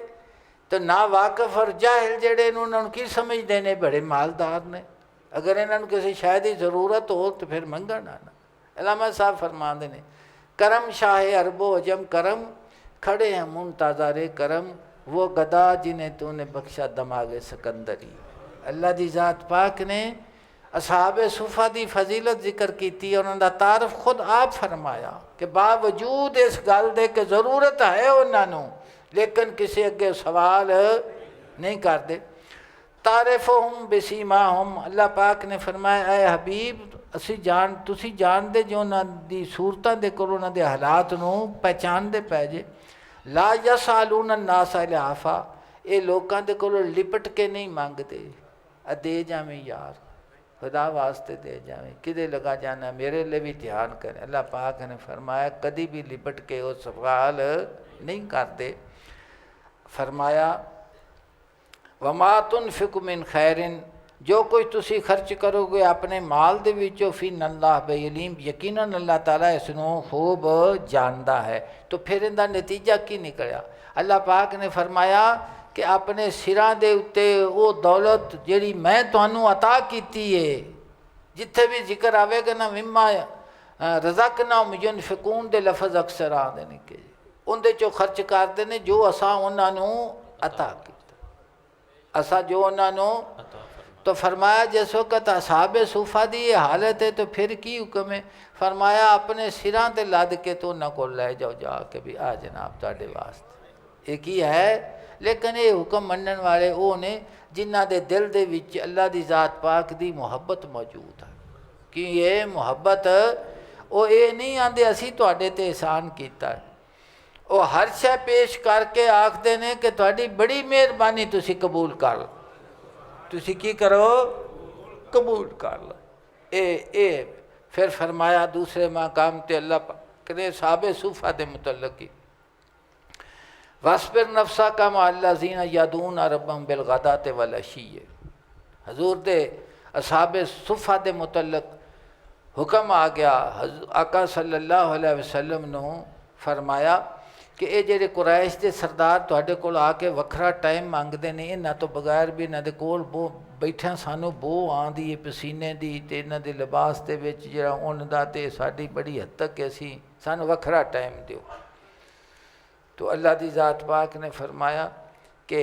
तो ना वाकिफ और जाहिल जड़े उन्होंने की समझते हैं बड़े मालदार ने, अगर इन्होंने किसी शायद की ज़रूरत हो तो फिर मंगना ना। अलामा साहब फरमाते हैं करम शाह अरबो अजम करम, खड़े हैं मुंताज़ारे करम, वो गदा जिन्हें तूने बख्शा दमागे सिकंदरी। अल्लाह दी ज़ात पाक ने असहाब सुफ़ा दी फजीलत जिक्र की, उन्होंने तारफ खुद आप फरमाया कि बावजूद इस गल दे कि ज़रूरत है उन्होंने, लेकिन किसी अगे सवाल नहीं करते। तारिफ हम बेसीमा हम, अल्लाह पाक ने फरमाया ऐ हबीब असी तुसी जानते जो उन्होंने सूरतों के कोल उन्होंने हालात नूं पहचानते पै जे। ला यसालून नास इल्हाफा, ये लोगों के कोल लिपट के नहीं मांगते, दे जावें यार खुदा वास्ते दे जावें, किदे लगा जाना, मेरे लिए भी ध्यान करें। अल्लाह पाक ने फरमाया कभी भी लिपट के वो सवाल नहीं करते। फरमाया वमा तुनफिकु मिन खैरिन, जो कुछ तुसी खर्च करोगे अपने माल दे विचों फिन अल्लाह बेअलीम, यकीनन अल्लाह ताला इसनों खूब जानता है। तो फिर इनका नतीजा की निकलिया? अल्लाह पाक ने फरमाया कि अपने सिरां दे उत्ते वो दौलत जिहड़ी मैं तुहानू अता कीती है, जिथे भी जिक्र आवेगा ना मिम्मा रज़क़नाहुम युनफ़िकून दे लफज अक्सर आते हैं कि उनके चो खर्च करते हैं जो असा उन्होंने अता किया, असा जो उन्होंने। तो फरमाया जिस वक्त असहाबे सूफा की ये हालत है तो फिर की हुक्म है? फरमाया अपने सिरां ते लद के तो उन्होंने को लै जाओ जाके भी आ जनाब तुहाडे वास्ते, एक ही है। लेकिन ये हुक्म मनण वाले वो ने जिन्हां दे दिल दे विच अल्लाह दी ज़ात पाक दी मुहब्बत मौजूद है। कि ये मुहब्बत वो ये नहीं आंदे असी तुहाडे ते एहसान कीता है, वो हर शै पेश करके आखते ने कि तुहाडी बड़ी मेहरबानी, तुसी कबूल कर लो, तुसी की करो कबूल कर लो। ए फिर फरमाया दूसरे मकाम ते अल्लाह पाक ने साहबे सूफा दे मुतल्लक की वस्बिर नफ्सा का मअल्लज़ीना यदून रब्बहुम बिलग़दाति वल अशी, हजूर दे असहाबे सूफा दे मुतल्लक हुक्म आ गया। आका सल्लल्लाहु अलैहि वसल्लम ने फरमाया कि ये जेडे कुरैश के सरदार तुहाडे कोल आके वखरा टाइम मंगते हैं, इन्हां तो बगैर भी इन्हां दे कोल बैठिया सानू बो आंदी है पसीने दी, ते इन्हां दे लिबास दे विच जिहड़ा उन दा ते साडी बड़ी हद तक असी सानू वखरा टाइम दिओ। तो अल्लाह दी ज़ात पाक ने फरमाया कि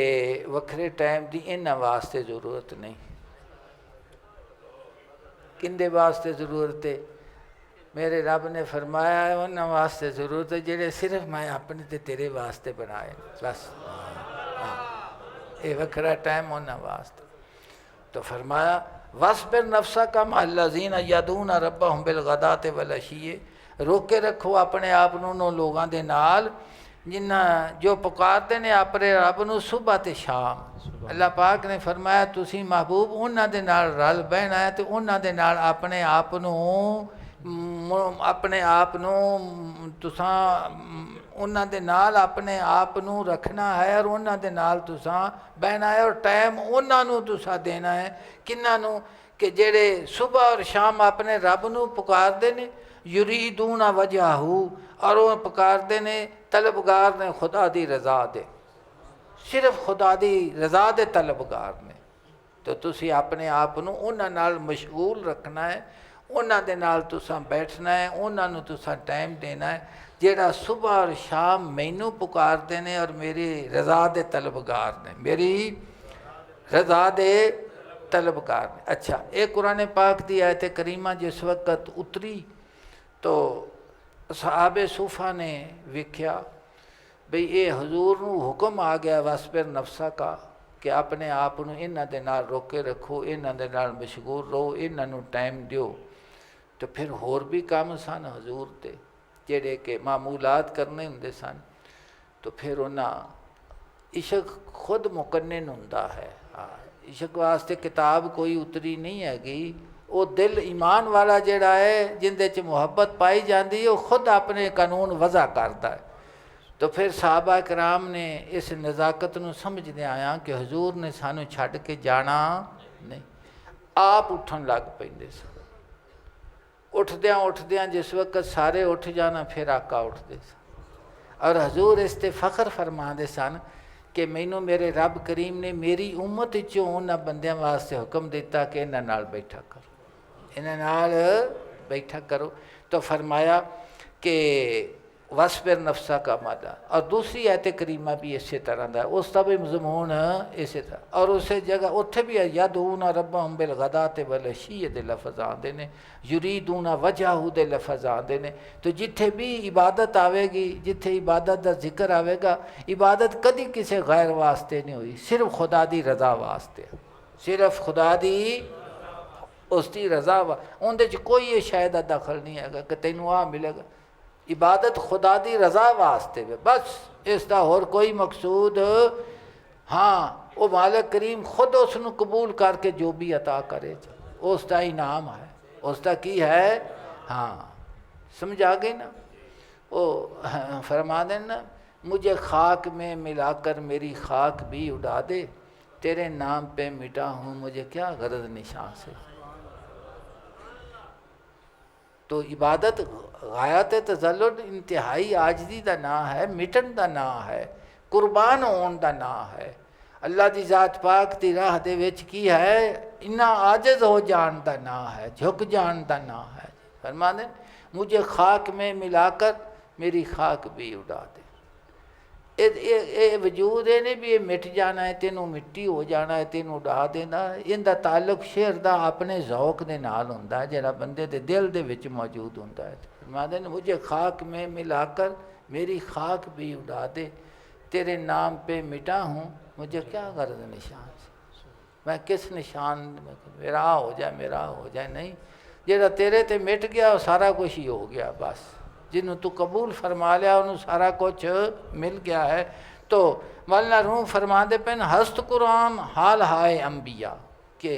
वखरे टाइम की इन्हां वास्ते ज़रूरत नहीं। किंदे वास्ते ज़रूरत है? मेरे रब ने फरमाया है उन्होंने वास्ते ज़रूरत है जेडे सिर्फ मैं अपने ते तेरे वास्ते बनाए, बस ये वखरा टाइम उन्होंने वास्ते। तो फरमाया वस्बिर नफ्सा का मअल्लज़ीना यदूना रब्बहुम बिलग़दाति वल अशी, रोके रखो अपने आप नूं लोगों के नाल जिन्ना जो पुकारते ने अपने रब नूं सुबह ते शाम। अल्लाह पाक ने फरमाया तुसी महबूब उन्हां दे नाल रल बहना है, तो उन्हां दे नाल अपने आप नूं तुसां उन्हां दे नाल अपने आप नूं रखना है और उन्हां दे नाल तुसां बहना है, और टाइम उन्हां नूं तुसां देना है किन्हां नूं कि जेड़े सुबह और शाम अपने रब नूं पुकारदे ने युरीदूना वजहू, और वो पुकारते ने तलबगार ने खुदा दी रज़ा दे, सिर्फ खुदा दी रज़ा दे तलबगार ने। तो तुसी अपने आप नूं उन्हां नाल मशगूल रखना है, उन्हां दे नाल तुसां बैठना है, उन्हां नूं तुसां टाइम देना है जेड़ा सुबह और शाम मैनू पुकारते ने और मेरी रज़ा दे तलबगार ने, मेरी रज़ा दे तलबगार ने। अच्छा, एक कुरान पाक दी आयत करीमा जिस वक्त उतरी तो सहाबे सूफा ने वेख्या बई ये हजूर नूं हुक्म आ गया वस्बिर नफ्सा का कि अपने आप नूं इन्हां दे नाल रोके रखो, इन्हां दे नाल मशगूल रहो, इन्हां नूं टाइम दिओ। तो फिर होर भी काम सन हजूर ते जेड़े कि मामूलात करने हुंदे सन। तो फिर उन्हां इश्क खुद मुकन्नन हुंदा है, इश्क वास्ते किताब कोई उतरी नहीं हैगी। वो दिल ईमान वाला जिहड़ा है जिंदे च मुहब्बत पाई जाती है, वो खुद अपने कानून वज़ा करता है। तो फिर साहबा कराम ने इस नज़ाकत नूं समझदे आया कि हजूर ने सानू छड्ड के जाना नहीं, आप उठन लग पैंदे सन। उठद्यां उठद्यां जिस वक्त सारे उठ जाना, फिर आका उठते सन। और हजूर इस ते फ़ख्र फरमाते सन कि मैनू मेरे रब करीम ने मेरी उम्मत चों उन्हां बंदियां वास्ते हुक्म दिता कि इन्हां नाल बैठा करो, इन्हां नाल बैठा करो। तो फरमाया कि वसबिर नफ्सा का मादा। और दूसरी आयत करीमा भी इस तरह का, उसका भी मजमून इस तरह। और उस जगह उत्थे भी यदूना रब्बहुम बिल गदाते वल अशी दे लफज आते हैं, युरीदूना वजहू दे लफज आते हैं। तो जिथे भी इबादत आवेगी, जिथे इबादत का जिक्र आवेगा, इबादत कभी किसी गैर वास्ते नहीं हुई, सिर्फ खुदा की रज़ा वास्ते, सिर्फ खुदा की उसकी रज़ा वा। उनदे च कोई शायद का दखल नहीं है कि तेनू आ मिलेगा। इबादत खुदा की रज़ा वास्ते वे, बस इसका होर कोई मकसूद। हाँ, वो मालिक करीम खुद उसनू कबूल करके जो भी अता करे उसका इनाम है, उसका की है। हाँ, समझ आ गई ना। वो फरमा देना, मुझे खाक में मिलाकर मेरी खाक भी उड़ा दे, तेरे नाम पे मिटा हूँ मुझे क्या गरज निशान से। तो इबादत गायत तजल्लुल इंतहाई आजदी का ना है, मिटन का ना है, कुर्बान होने का ना है। अल्लाह की जात पाक की राह दे विच की है, इन्ना आजिज़ हो जान का ना है, झुक जान का ना है। फरमा दें, मुझे खाक में मिलाकर मेरी खाक भी उड़ा दे। ये वजूद है नहीं भी ये मिट जाना है, तेनों मिट्टी हो जाना है, तेनों उड़ा देना। इनका ताल्लुक शेर का अपने जौक के नाल होंदा है, जिहड़ा बंदे दे दिल दे विच मौजूद होंदा है। फरमाते हैं, मुझे खाक में मिलाकर मेरी खाक भी उड़ा दे, तेरे नाम पे मिटा हूँ मुझे क्या गर्ज निशान से। मैं किस निशान में मेरा हो जाए, मेरा हो जाए, नहीं। जिहड़ा तेरे ते मिट गया वो सारा कुछ ही हो गया। बस जिन्हों तू कबूल फरमा लिया उन्होंने सारा कुछ मिल गया है। तो मौलाना रूम फरमाते पेन, हस्त कुरान हाल हाय अंबिया के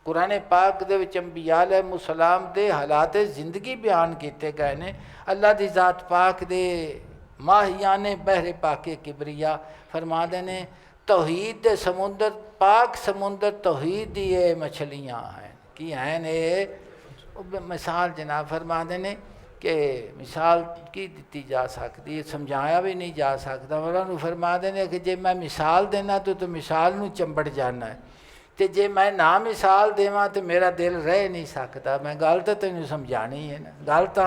कुरान पाक दे विच अंबिया अलैहिस्सलाम दे हालात जिंदगी बयान किए गए ने। अल्लाह दी जात पाक दे माहियाने बहरे पाके किबरिया फरमाते ने, तौहीद दे समुंदर, पाक समुंदर तौहीद दी मछलियाँ हैं कि हैं ने। मिसाल जनाब फरमाते ने कि मिसाल की दी जा सकती है, समझाया भी नहीं जा सकता। उन्होंने फरमा देने कि जे मैं मिसाल देना तो मिसाल नूं चंबड़ जाना है, तो जे मैं ना मिसाल देवां तो मेरा दिल रह नहीं सकता। मैं गल तो तेनों समझानी है ना, गल तो।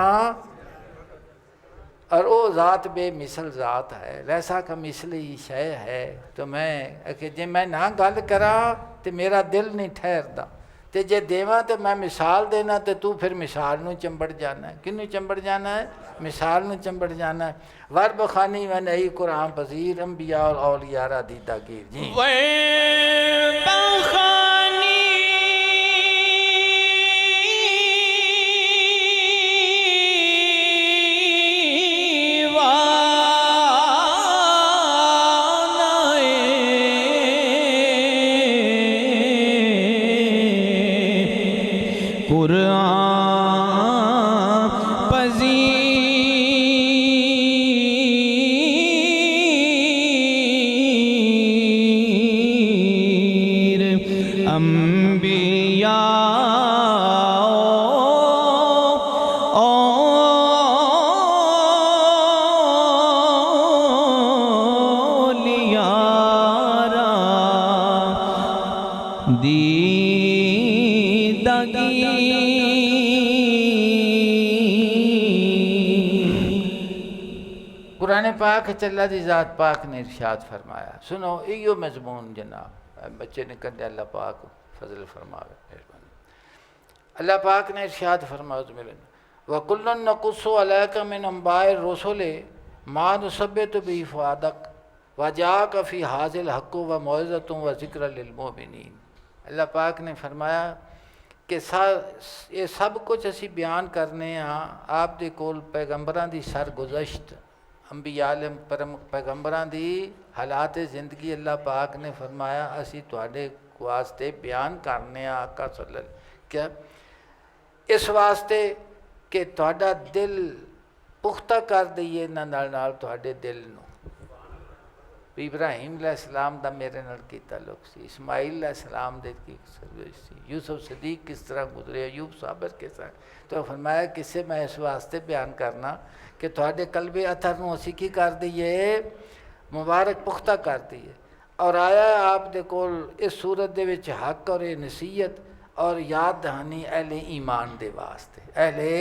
और वो ज़ात बेमिसल ज़ात है, वैसा का मिसली शय है। तो मैं कि जे मैं ना गल करा तो मेरा दिल नहीं ठहरता, तो जे देवां तो मैं मिसाल देना तो तू फिर मिसाल नूं चंबड़ जाना है। किनू चंबड़ जाना है? मिसाल नूं चंबड़ जाना है। वर बखानी व नई कुरान पजीर अंबिया और औलिया दीदागीर जी कुरान पाक अल्लाह दी ज़ात पाक ने इरशाद फरमाया। सुनो इयो मजमून जनाब, बच्चे ने कर अल्लाह पाक फजल फरमावे मेहरबानी। अल्लाह पाक ने इरशाद फरमाया वकुल्लन नकुस्सु अलैका मिन अंबाए रसूले मा नुसब्बितु बिही फुआदक वजाअक फी हाज़िल हक़्क़ु व मौइज़तु व ज़िक्र लिल मोमिनीन। अल्लाह पाक ने फरमाया कि ये सब कुछ असी बयान करने आप दे कोल पैगंबरां दी सरगुज़श्त अंबिया पैगंबरां दी हालात ज़िंदगी। अल्लाह पाक ने फरमाया असी तुहाडे वास्ते बयान करने आका सल्लल्लाहु क्या इस वास्ते कि तुहाडा दिल पुख्ता कर दईए इन्हां नाल तुहाडे दिल नूं। इब्राहिम अलैहिस्सलाम दा मेरे नाल की ताल्लुक सी, इस्माइल अलैहिस्सलाम दे की सी, यूसुफ सदीक किस तरह गुजरे, अयूब साबिर किस तरह। तो फरमाया किसे मैं इस वास्ते बयान करना कि तुहाडे कल्बे अथर नूं असीं की कर दईए, मुबारक पुख्ता कर दईए। और आया आप दे कोल इस सूरत दे विच हक और नसीहत और याद दहानी अहले ईमान दे वास्ते, अहले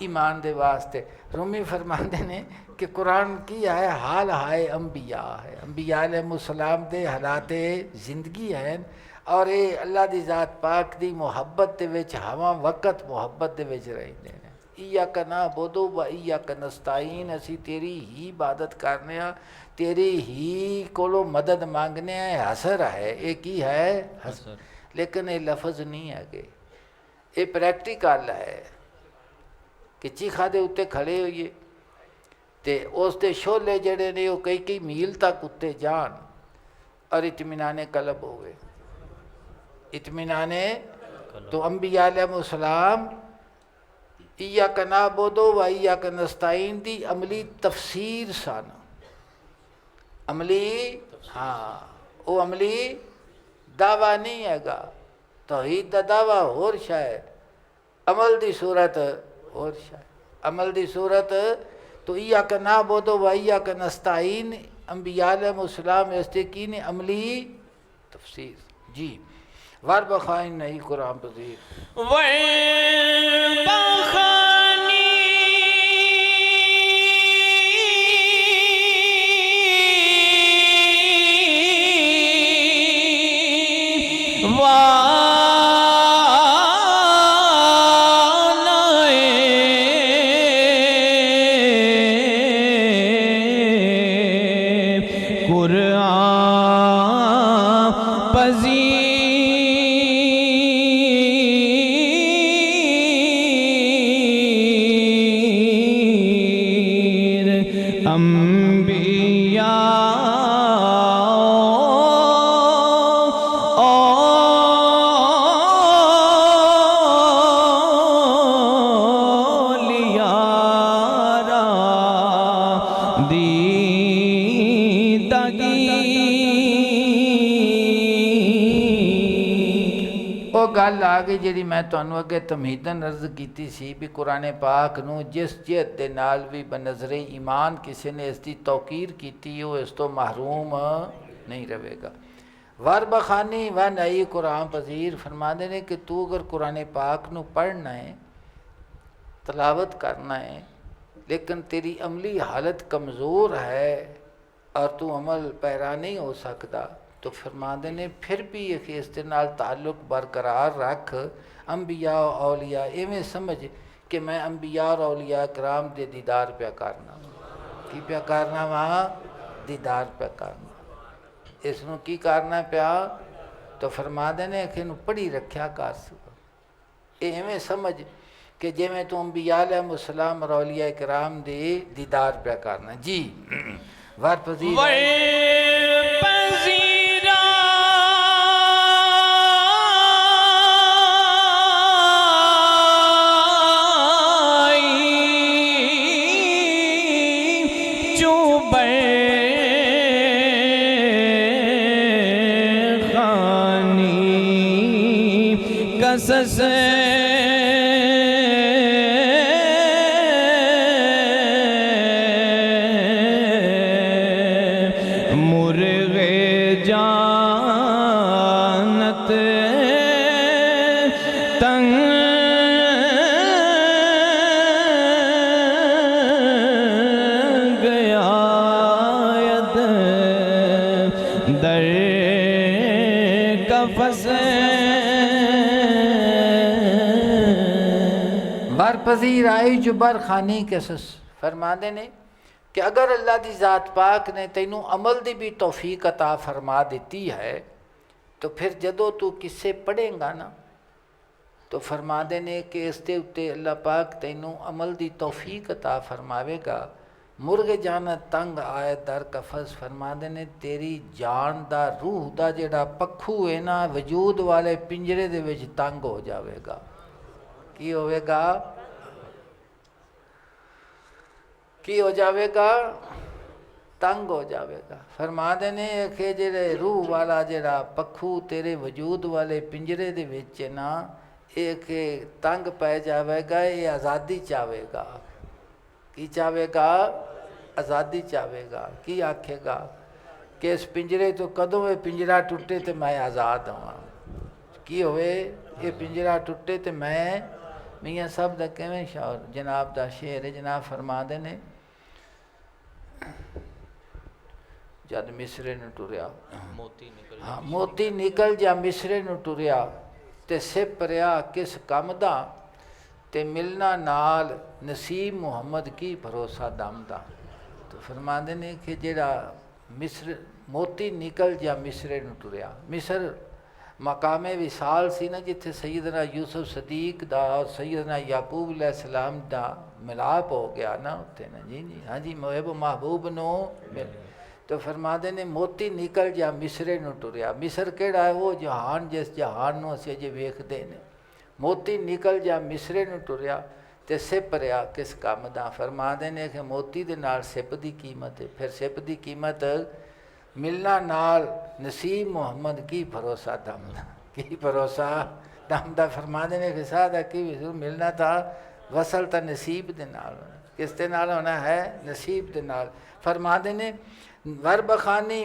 ईमान दे वास्ते। रूमी फरमाते ने कि कुरान की है हाल हाय अंबिया है, अंबिया अलैहिस्सलाम दे हालाते जिंदगी है और ये अल्लाह दी ज़ात पाक दी मुहब्बत दे विच हवा वक़्त मुहब्बत दे विच रहिंदे ने। इय्याका नअबुदु व इय्याका नस्तईन, असी तेरी ही इबादत करने आ, तेरी ही कोलों मदद मांगने हैं। हसर है ये की है हसर, लेकिन ये लफज नहीं है कि ये प्रैक्टिकल है कि चीखा दे उत्ते खड़े होइए ते उस दे शोले जड़े ने वो कई कई मील तक उत्ते जान और इत्मीनाने कलब होवे, इत्मीनाने। तो अंबिया अलैहिस्सलाम इय्याका नअबुदु व इय्याका नस्तईन दी अमली तफसीर सन, अमली हाँ वो अमली दावा नहीं हैगा। तौहीद दा दावा होर शायद, अमल दी सूरत होर शायद। अमल दी सूरत तो इय्याका नअबुदु व इय्याका नस्तईन अंबिया अलैहिस्सलाम इस्ते ने अमली तफसीर जी। वार बखाइन नहीं कुरान पजीर गल आ गई जी मैं तुहानू अगे तमहीदन अर्ज की सी भी कुरान पाक नू जिस जिहत दे नाल भी बनज़रे ईमान किसी ने इसकी तौकीर की वो इस तो महरूम नहीं रहेगा। वार बखानी व नई कुरान पजीर फरमाते ने कि तू अगर कुरान पाक नू पढ़ना है, तलावत करना है, लेकिन तेरी अमली हालत कमज़ोर है और तू अमल पैरा नहीं हो सकता, तो फरमाते ने फिर भी इसके नाल ताल्लुक बरकरार रख। अंबिया औलिया इवें समझ कि मैं अंबिया और औलिया कराम दे दीदार पे करना, की पे करना वहाँ दीदार पे करना, इसनों की करना पिया। तो फरमाते ने कि इनू पढ़ी रखा कर सक, इवें समझ कि जिमें तू अंबिया अलैहिस्सलाम और औलिया कराम दे दीदार पे करना जी। वार पजीर पजीर आई जुबर खानी कसस फरमाते ने कि अगर अल्लाह की ज़ात पाक ने तैनू अमल की भी तौफीक अता फरमा दी है, तो फिर जदों तू किस्से पढ़ेगा ना तो फरमाते ने कि इसके उत्ते अल्लाह पाक तैनू अमल की तौफीक अता फरमावेगा मुर्गे जान तंग आए दर कफस फरमाते ने तेरी जान दा रूह दा जेड़ा पक्खू है ना वजूद वाले पिंजरे दे विच तंग हो जाएगा। की होवेगा? की हो जाएगा? तंग हो जाएगा। फरमाते ने कि जेड़े रूह वाला जेड़ा पक्खू तेरे वजूद वाले पिंजरे दे विच ना एक तंग पै जाएगा, ये आज़ादी चाहेगा। की चाहेगा? आज़ादी चाहेगा। की आखेगा कि इस पिंजरे तो कदों ये पिंजरा टुटे तो मैं आज़ाद होवां। की होवे? ये पिंजरा टुटे तो मैं मियाँ साहब दा किवें शौर जनाब दा शेर है। जनाब फरमाते ने जद मिसरे नूं टुरिया हाँ मोती निकल जा मिसरे नूं टुरिया ते सिप रिया किस कम दा ते मिलना नाल नसीब मुहम्मद की भरोसा दम दा। तो फरमाते ने कि जेड़ा मिस्र मोती निकल जा मिसरे नूं टुरिया। मिस्र मकामे विसाल सी ना जिथे सैयदना यूसुफ सदीक दा और सैयदना याकूब अलैहिस्सलाम दा मिलाप हो गया ना उत्थे ना जी जी हाँ जी मोहब महबूब नो मिल। तो फरमाते ने मोती निकल जा मिसरे नूं टुरिया। मिस्र केड़ा है? वो जहान जिस जहान नूं असीं अजे वेखदे ने। मोती निकल जा मिसरे नूं टुरिया ते सिप रिया किस कम दा। फरमाते ने कि मोती दे नाल सिप दी कीमत है। फिर सिप दी कीमत मिलना नाल नसीब मुहम्मद की भरोसा दम दा। की भरोसा दम दा। फरमाते ने कि सादा की मिलना था वसल ता नसीब दे नाल किस दे नाल होना है? नसीब दे नाल। फरमाते ने वर बखानी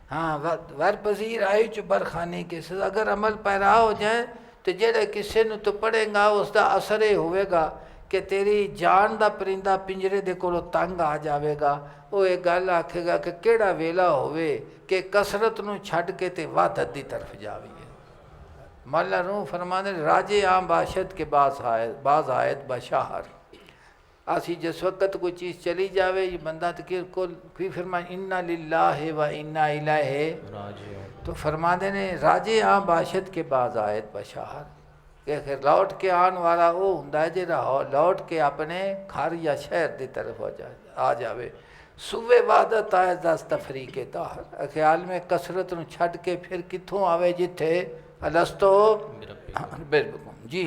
हाँ वर पजीर आई चु बरखानी के अगर अमल पैरा हो जाए तो जेड़े किसी नूं तो पढ़ेगा उसका असर ये होवेगा कि तेरी जान दा परिंदा पिंजरे दे कोलों तंग आ जाएगा। वो एक गल आखेगा कि केड़ा वेला होवे कि कसरत नूं छड्ड के ते वादत दी तरफ जावीए। मौला रूह फरमाते राजे आम बाशत के बाज आयत बशाहर। असी जिस वक्त कोई चीज़ चली जावे ये बंदा तो कोई फरमा इन्ना लिल्लाहि व इन्ना इलैहि राजिऊन। तो फरमाते ने राजे आ बाशत के बाज आयत बशाहर कि लौट के आन वाला वो हुंदा है जिहड़ा लौट के अपने घर या शहर की तरफ हो जाए आ जावे। सुबह वादत आए दस तफरी के ताहर ख्याल में कसरत नूं छड्ड के फिर कित्थों आवे जिथे अलस्तो बिरबकुम जी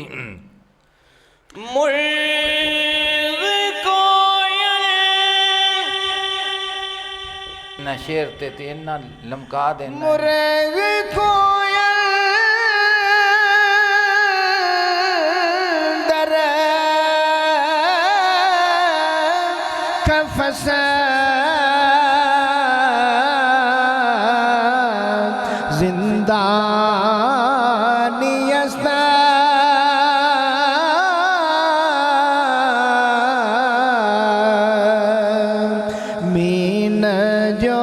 ना शेर ते इन्ना लमका देना मुर्गी कोयल दर कफस जिंदानियस्ता मीन जो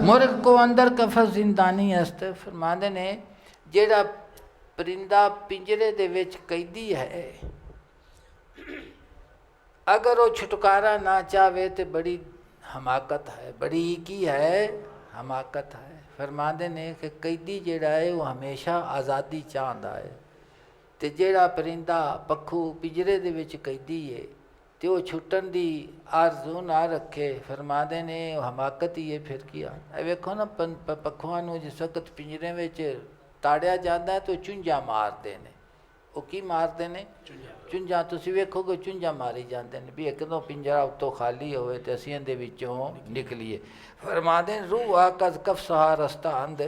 मुर्ग को अंदर कफस जिंदानी हस्ते फरमाते ने जेड़ा परिंदा पिंजरे दे विच कैदी है अगर वो छुटकारा ना चाहे तो बड़ी हमाकत है, बड़ी की है हमाकत है। फरमाते ने कि कैदी जेड़ा है वो हमेशा आज़ादी चाहता है तो जेड़ा परिंदा पक्खू पिंजरे दे विच कैदी है तो वो छुट्टन की आरजू ना रखे। फरमाते ने हमाकत ही है फिर किया। वेखो ना पक्खुआं नूं जिस वक्त पिंजरे विच ताड़िया जाता है तो चुंझा मारते हैं। वो की मारते हैं? चुंझा। तुसीं वेखोगे चुंझा मारी जाते हैं भी एकदम पिंजरा उत्तों खाली होवे तो असीं इहदे विचों निकलीए। फरमाते रूह आकज कफसहा रस्ता अंध।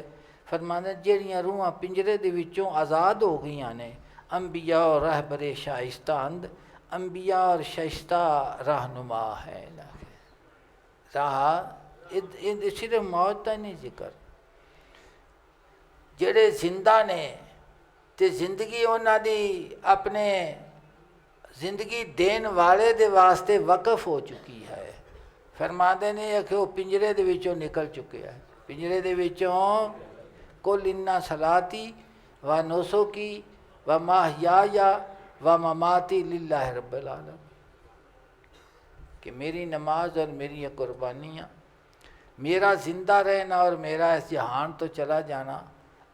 फरमाते जेड़ियां रूहां पिंजरे दे विचों आज़ाद हो गई ने अंबिया और रहबरे शाइस्ता अंध। अंबिया और शाइस्ता रहनुमा है राह सिर्फ मौत का नहीं जिक्र। जेड़े जिंदा ने ते जिंदगी उन्हां दी अपने जिंदगी देन वाले दे वास्ते वक़फ हो चुकी है। फरमाते ने कि वो पिंजरे दे विचों निकल चुके हैं। पिंजरे दे विचों कुल इन्ना सलाती व नोसो की व माहिया व ममाती लिल्लाहि रब्बिल आलमीन, कि मेरी नमाज और मेरी ये कुर्बानियाँ, मेरा जिंदा रहना और मेरा इस जहान तो चला जाना,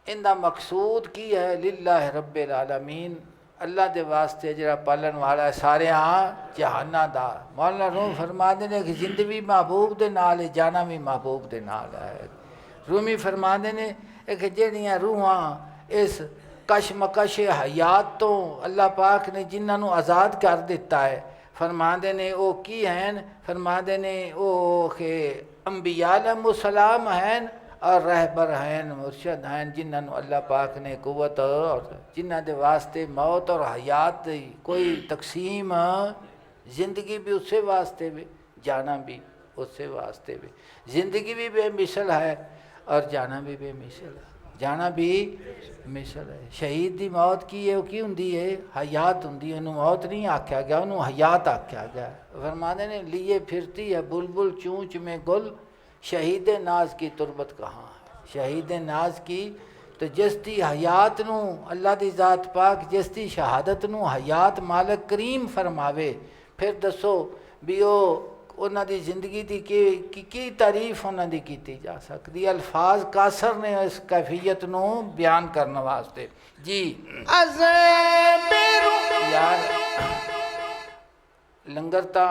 इनका मकसूद की है लिल्लाहि रब्बिल आलमीन, अल्लाह के वास्ते जिहड़ा पालन वाला है सारे जहाना दा। मौलाना रूम फरमाते ने कि जिंदगी महबूब दे नाल है, जाना भी महबूब दे नाल है। रूमी फरमाते ने कि जिहड़ियां रूहां इस कशमकश हयात तो अल्लाह पाक ने जिन्होंने आज़ाद कर दिता है, फरमाते ने वो की हैं, फरमाते ने वो के अंबिया अलैहिस्सलाम हैं और रहबर हैं, मुर्शद हैं, जिन्होंने अल्लाह पाक ने कुव्वत और जिन्हों के वास्ते मौत और हयात की कोई तकसीम, ज़िंदगी भी उससे वास्ते भी, जाना भी उससे वास्ते भी। ज़िंदगी भी बेमिसल है और जाना भी बेमिसल है, जाना भी मिसल है। शहीद की मौत की है, की होंगी है, हयात होंगी है, उन्होंने मौत नहीं आख्या गया, उन्होंने हयात आख्या गया। फरमाते ने लिए फिरती है बुलबुल चूंच में गुल, शहीद नाज की तुरबत कहाँ है। शहीद नाज की तो जिसकी हयात नू अल्लाह की ज़ात पाक जिसकी शहादत नू हयात मालक करीम फरमावे, फिर दसो भी वो उन्हों की जिंदगी की तारीफ उन्होंने की जा सकती। अल्फाज कासर ने इस कैफियत नू बयान करने वास्ते। जी यार लंगर तो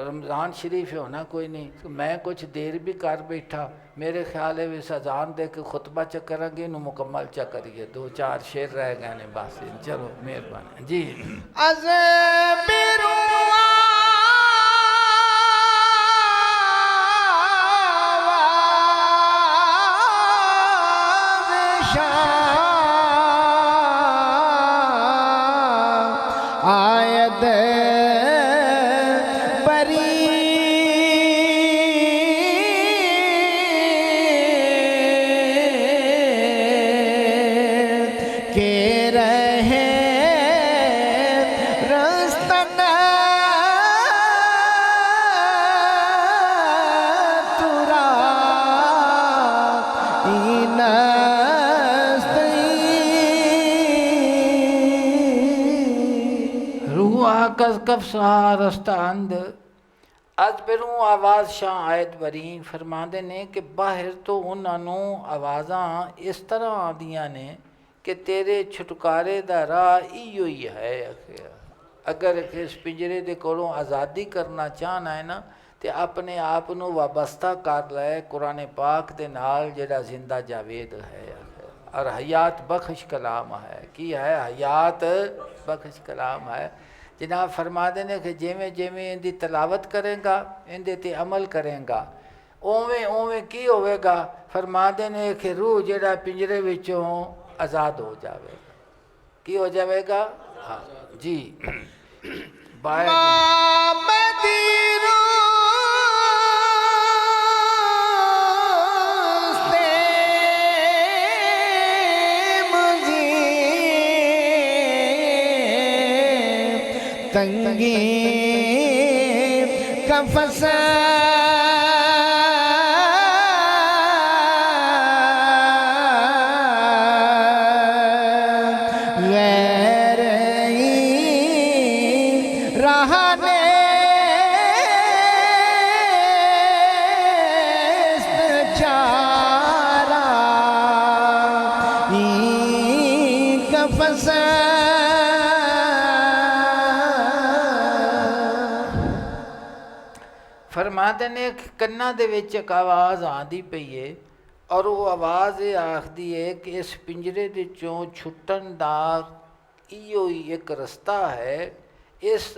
रमज़ान शरीफ होना कोई नहीं, तो मैं कुछ देर भी कर बैठा, मेरे ख्याल है इस अजान दे के खुतबा च करेंगे, इनू मुकम्मल च करिए, 2-4 शेर रह गए ने बस। चलो मेहरबानी जी। आयत बरी के रहे रस्तन तुरा कस कफ सहा रस्ता अंध अज फिरूँ आवाज़ शाह आयत बरी। फरमाते ने कि बाहर तो उन्होंने आवाज़ां इस तरह आदियां ने कि तेरे छुटकारे दा राह इयो ही है। अगर इस पिंजरे दे कोलों आज़ादी करना चाहना है ना, तो अपने आप नू वाबस्ता कर लै कुरान पाक दे नाल जिहड़ा जिंदा जावेद है और हयात बख्श कलाम है। की है? हयात बख्श कलाम है। जनाब फरमाते ने कि जिमें जिमें इनकी तलावत करेगा, इनके ते अमल करेगा, उवें उवें की होवेगा। फरमाते ने कि रूह जिहड़ा पिंजरे विचों आज़ाद हो जाएगा। की हो जाएगा? हाँ जी। तंगी कफस गैर रहने चारा कफस फरमाते ने कन्ना दे विच एक आवाज़ आंदी पई है और वो आवाज़ ये आखदी है कि इस पिंजरे दे चों छुट्टन दा इयो ही एक रस्ता है। इस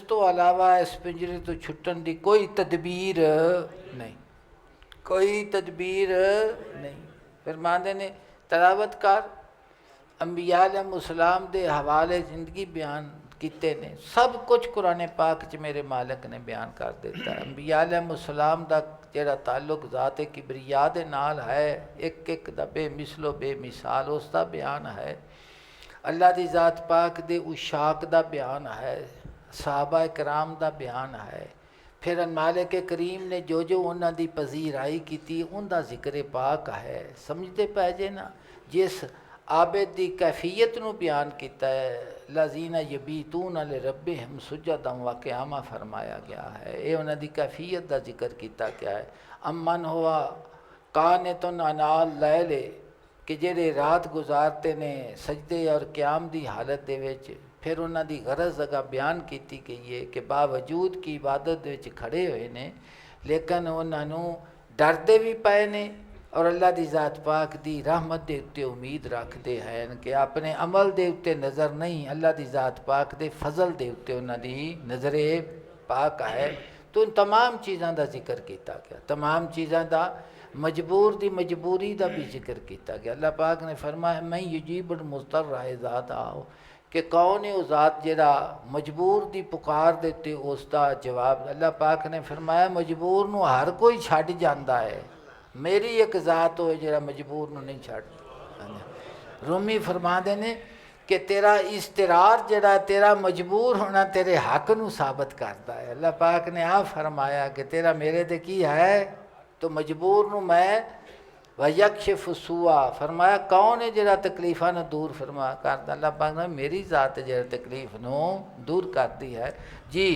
तो अलावा इस पिंजरे तो छुट्टन दी कोई तदबीर नहीं, कोई तदबीर नहीं। फरमाते ने तलावत कर अंबिया अलैहिस्सलाम दे हवाले जिंदगी बयान किते ने, सब कुछ कुरान पाक च मेरे मालिक ने बयान कर दिता। अंबिया अलैहिस्सलाम दा जिहड़ा ताल्लुक ज़ात किबरिया दे नाल है, एक एक दा बेमिसलो बेमिसाल उसका बयान है। अल्लाह दी ज़ात पाक दे उशाक दा बयान है, सहाबा कराम दा बयान है। फिर मालिक करीम ने जो जो उन्हां दी पजीराई की उनका जिक्र पाक है। समझते पै जे ना, जिस आबिद की कैफियत नू बयान किया है, लजीना यबीतून लिरब्बिहिम सुजदन व क़ियामा फरमाया गया है। ये उन्होंने कैफियत का जिक्र किया गया है। अमन हुआ कानितुन अनाल लैले कि जेड़े रात गुजारते ने सजदे और क़याम की हालत दे विच। फिर उन्होंने गरज अगर बयान की गई है कि बावजूद की इबादत विच खड़े हुए ने लेकिन उन्होंने डरते भी पे ने और अल्लाह की ज़ात पाक की रहमत के उत्ते उम्मीद रखते हैं कि अपने अमल के उत्ते नज़र नहीं अल्लाह की ज़ात पाक के फजल के उत्ते उन्होंने नज़रे पाक है। तो इन तमाम चीज़ों का जिक्र किया गया, तमाम चीज़ों का मजबूर की मजबूरी का भी जिक्र किया गया। अल्लाह पाक ने फरमाया मैं युजीबुल मुज़्तर ज़ात आओ कि कौन है वो ज़ात जरा मजबूर की पुकार देते उसका जवाब। अल्लाह पाक ने फरमाया मजबूर नूं हर कोई छड्ड जाता है, मेरी एक ज़ात हो जरा मजबूर नूं नहीं छड्ड। रूमी फरमाते ने कि तेरा इस्तरार जरा तेरा मजबूर होना तेरे हक नूं साबित करता है। अल्लाह पाक ने आ फरमाया कि तेरा मेरे ते की है तो मजबूर नूं मैं वयक्शिफ सुआ फरमाया कौन है जरा तकलीफ़ा नूं दूर फरमा करता। अल्लाह पाक ने मेरी ज़ात जरा तकलीफ़ नूं दूर करती है जी।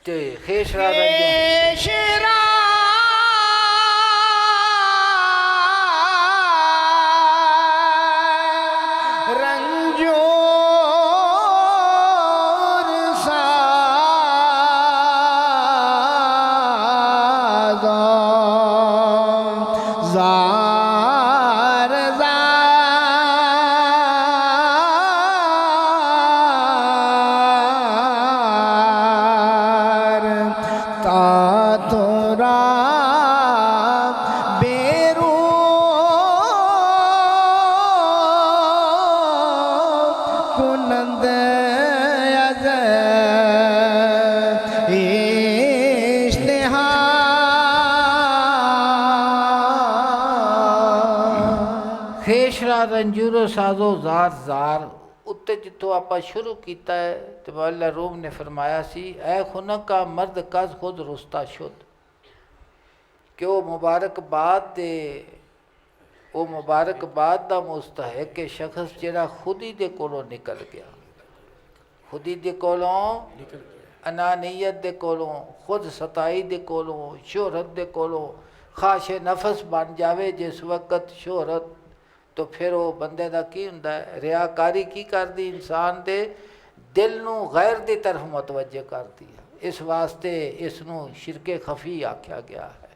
तो खेशरा रंजूरो साजो जार जार उत्ते जितों आप शुरू किया है तो मौला रूम ने फरमाया सी ऐ खुनक का मर्द कज खुद रुस्ता शुद्ध कि वो मुबारकबाद का मुस्तहक के शख्स जरा खुद ही दे कोलों निकल गया, खुद ही दे कोलों अनानियत दे कोलों खुद सताई दे कोलों शोहरत दे कोलों खाशे नफस बन जावे जिस वक्त शोहरत तो फिर वो बंदे का की हुंदा है रियाकारी की करती इंसान के दिल नूं गैर की तरफ मुतवज्जे करती है। इस वास्ते इसनूं शिरके खफी आख्या गया है।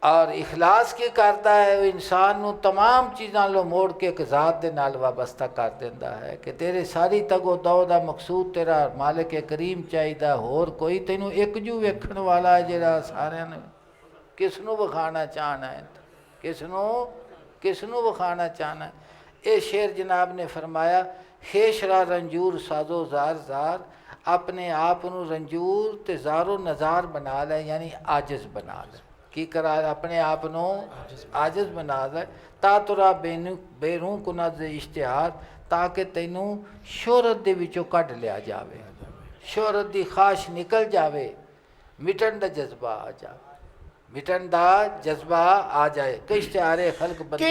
और इखलास की करता है वो इंसान नूं तमाम चीज़ों लो मोड़ के एक ज़ात दे नाल वाबस्ता कर देंदा है कि तेरे सारी तगो दो दा मकसूद तेरा मालिक करीम चाहिए, होर कोई तेनू एकजू वेखण वाला जरा सारिਆਂ ने किसनूं विखाना चाहना है, किसनूं विखाना चाहना है। ये शेर जनाब ने फरमाया खेशरा रंजूर साजो जार जार अपने आप नूं रंजूर ते ज़ारो नज़ार बना ले यानी आजिज़ बना ले की करा अपने आप नूं आजिज़ बना ले ता तुरा बेरूं कुनज़ इश्तिहार ताकि तैनू शोहरत दे विचों कढ़ लिया जावे, शोहरत दी ख्वाहिश निकल जावे, मिटन दा जज्बा आ जाए, मिटन दा जज्बा आ जाए। किश्तिहारे खल्क बंदे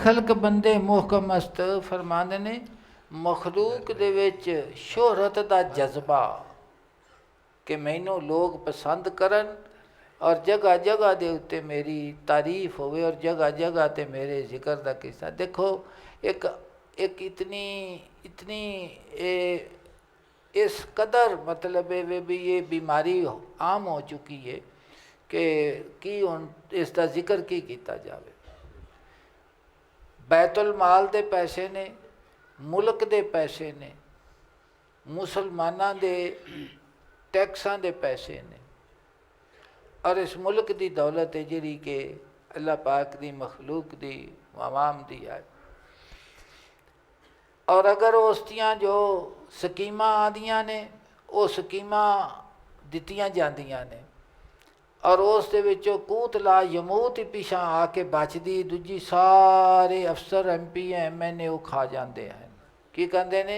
खल्क बंदे मुहकमस्त फरमांदे ने मखलूक दे विच शोहरत दा जज्बा कि मैनू लोग पसंद करन और जगह जगह दे उत्ते मेरी तारीफ होवे और जगह जगह ते मेरे जिक्र दा किस्सा। देखो एक इतनी इस कदर मतलब है भी ये बीमारी आम हो चुकी है कि हुण इसका जिक्र की किया जाए। बैतुल माल दे पैसे ने, मुल्क दे पैसे ने, मुसलमानां दे टैक्सां दे पैसे ने, और इस मुल्क दी दौलत है जिहड़ी कि अल्लाह पाक दी मखलूक दी आवाम दी है। और अगर उसदियां जो स्कीमां आदियां ने वो स्कीमां दित्तियां जांदियां ने और उस दे विचों कूत ला यमूत ही पिछा आके बचदी, दूजी सारे अफसर MP MNA वो खा जाते हैं। की कहते ने?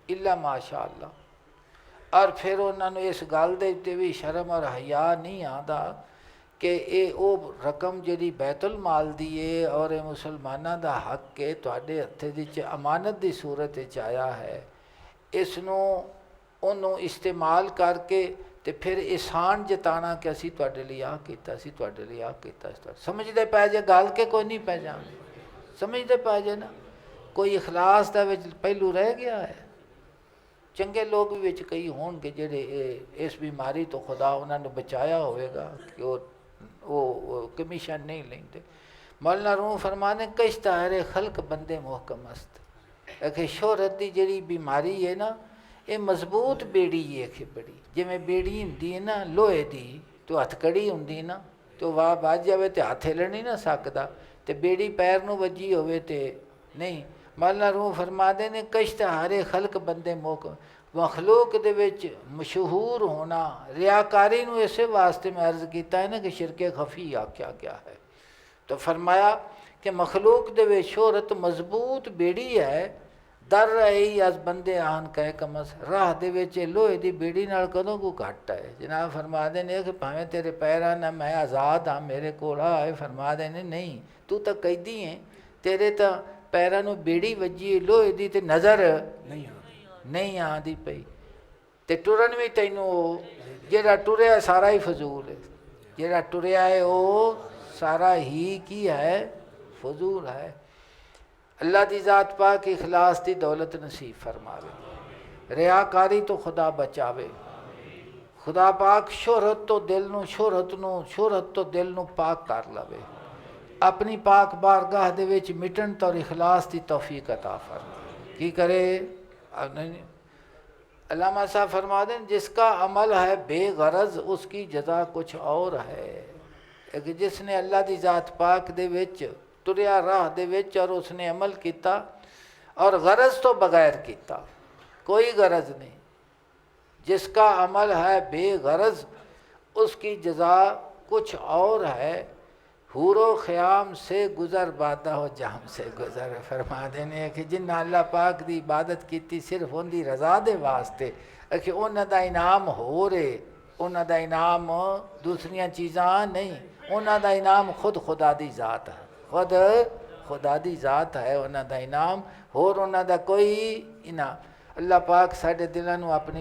इल्ला माशा अल्लाह। और फिर उन्होंने इस गल दे उत्ते भी शर्म और हया नहीं आता कि ये वो रकम जी बैतुल माल दी है और ये मुसलमाना का हक है, तुहाडे हत्थे दी अमानत की सूरत आया है, इसनों उन्होंने इस्तेमाल करके तो फिर एहसान जताना कि असी तुहाडे लिए आ कीता, असी तुहाडे लिए आ कीता। समझते पै जे गल के कोई नहीं पै जा? समझते पै जे ना? कोई इखलास दा विच पहलू रह गया है? चंगे लोग भी विच कई होणगे जिहड़े इस बीमारी तो खुदा उन्होंने बचाया होगा कि वो कमीशन नहीं लेंदे। मौलाना रूम फरमाने कश्तारे खल्क बंदे मोहकम मस्त। कि शोहरत की जी बीमारी है ना, ये मजबूत बेड़ी है कि बड़ी, जिमें बेड़ी होंगी है ना लोहे की, तो हथकड़ी होंगी ना तो वाह बज जाए तो हथ हिल नहीं ना सकता, तो बेड़ी पैर नूं वजी होवे तो नहीं। मौलाना रूह फरमाते ने कश्तारे खल्क बंदे मोहकम, मखलूक दे विच मशहूर होना रियाकारी नूं इसे वास्ते मैं अर्ज़ किया है ना कि शिरके खफी आख्या गया है। तो फरमाया कि मखलूक दे विच शोहरत मजबूत बेड़ी है, दर रही अज बंदे आन कह कमस, राह दे विच लोहे की बेड़ी नाल कदों को घट है। जनाब फरमाते ने कि भावें तेरे पैरां ना मैं आज़ाद हाँ, मेरे कोल आए, फरमाते ने नहीं तू तो कैदी है, तेरे तो पैरां नूं बेड़ी वजी लोहे की, तो नज़र नहीं आती पई, तो टुरन भी तैनूं जिहड़ा टुरिया सारा ही फजूल है, जिहड़ा टुरिया है वो सारा ही की है, फजूल है। अल्लाह दी ज़ात पाक इखलास की दौलत नसीब फरमावे, रियाकारी तो खुदा बचावे। खुदा पाक शोहरत तो दिल नूं पाक कर लवे, अपनी पाक बारगाह दे विच मिटन तो इखलास की तौफीक अता फरमावे। की करे? अल्लामा साहब फरमा दें जिसका अमल है बेगरज उसकी जजा कुछ और है। कि जिसने अल्लाह की ज़ात पाक दे विच तुरिया राह दे विच और उसने अमल किया और गरज तो बगैर किया, कोई गरज नहीं, जिसका अमल है बेगरज उसकी जजा कुछ और है। हूरो ख़याम से गुज़र बादा हो जाम से गुज़र। फरमा देने कि जिन्ना अल्लाह पाक की इबादत की सिर्फ उनकी रज़ा दे वास्ते, कि उन्हों का इनाम हो रहे, उन्हों का इनाम दूसरिया चीज़ां नहीं, उन्हों का इनाम खुद खुदा की ज़ात है, खुद खुदा की ज़ात है उन्हों का इनाम, होर उन्हों का कोई इनाम। अल्लाह पाक साडे दिलों नूं अपनी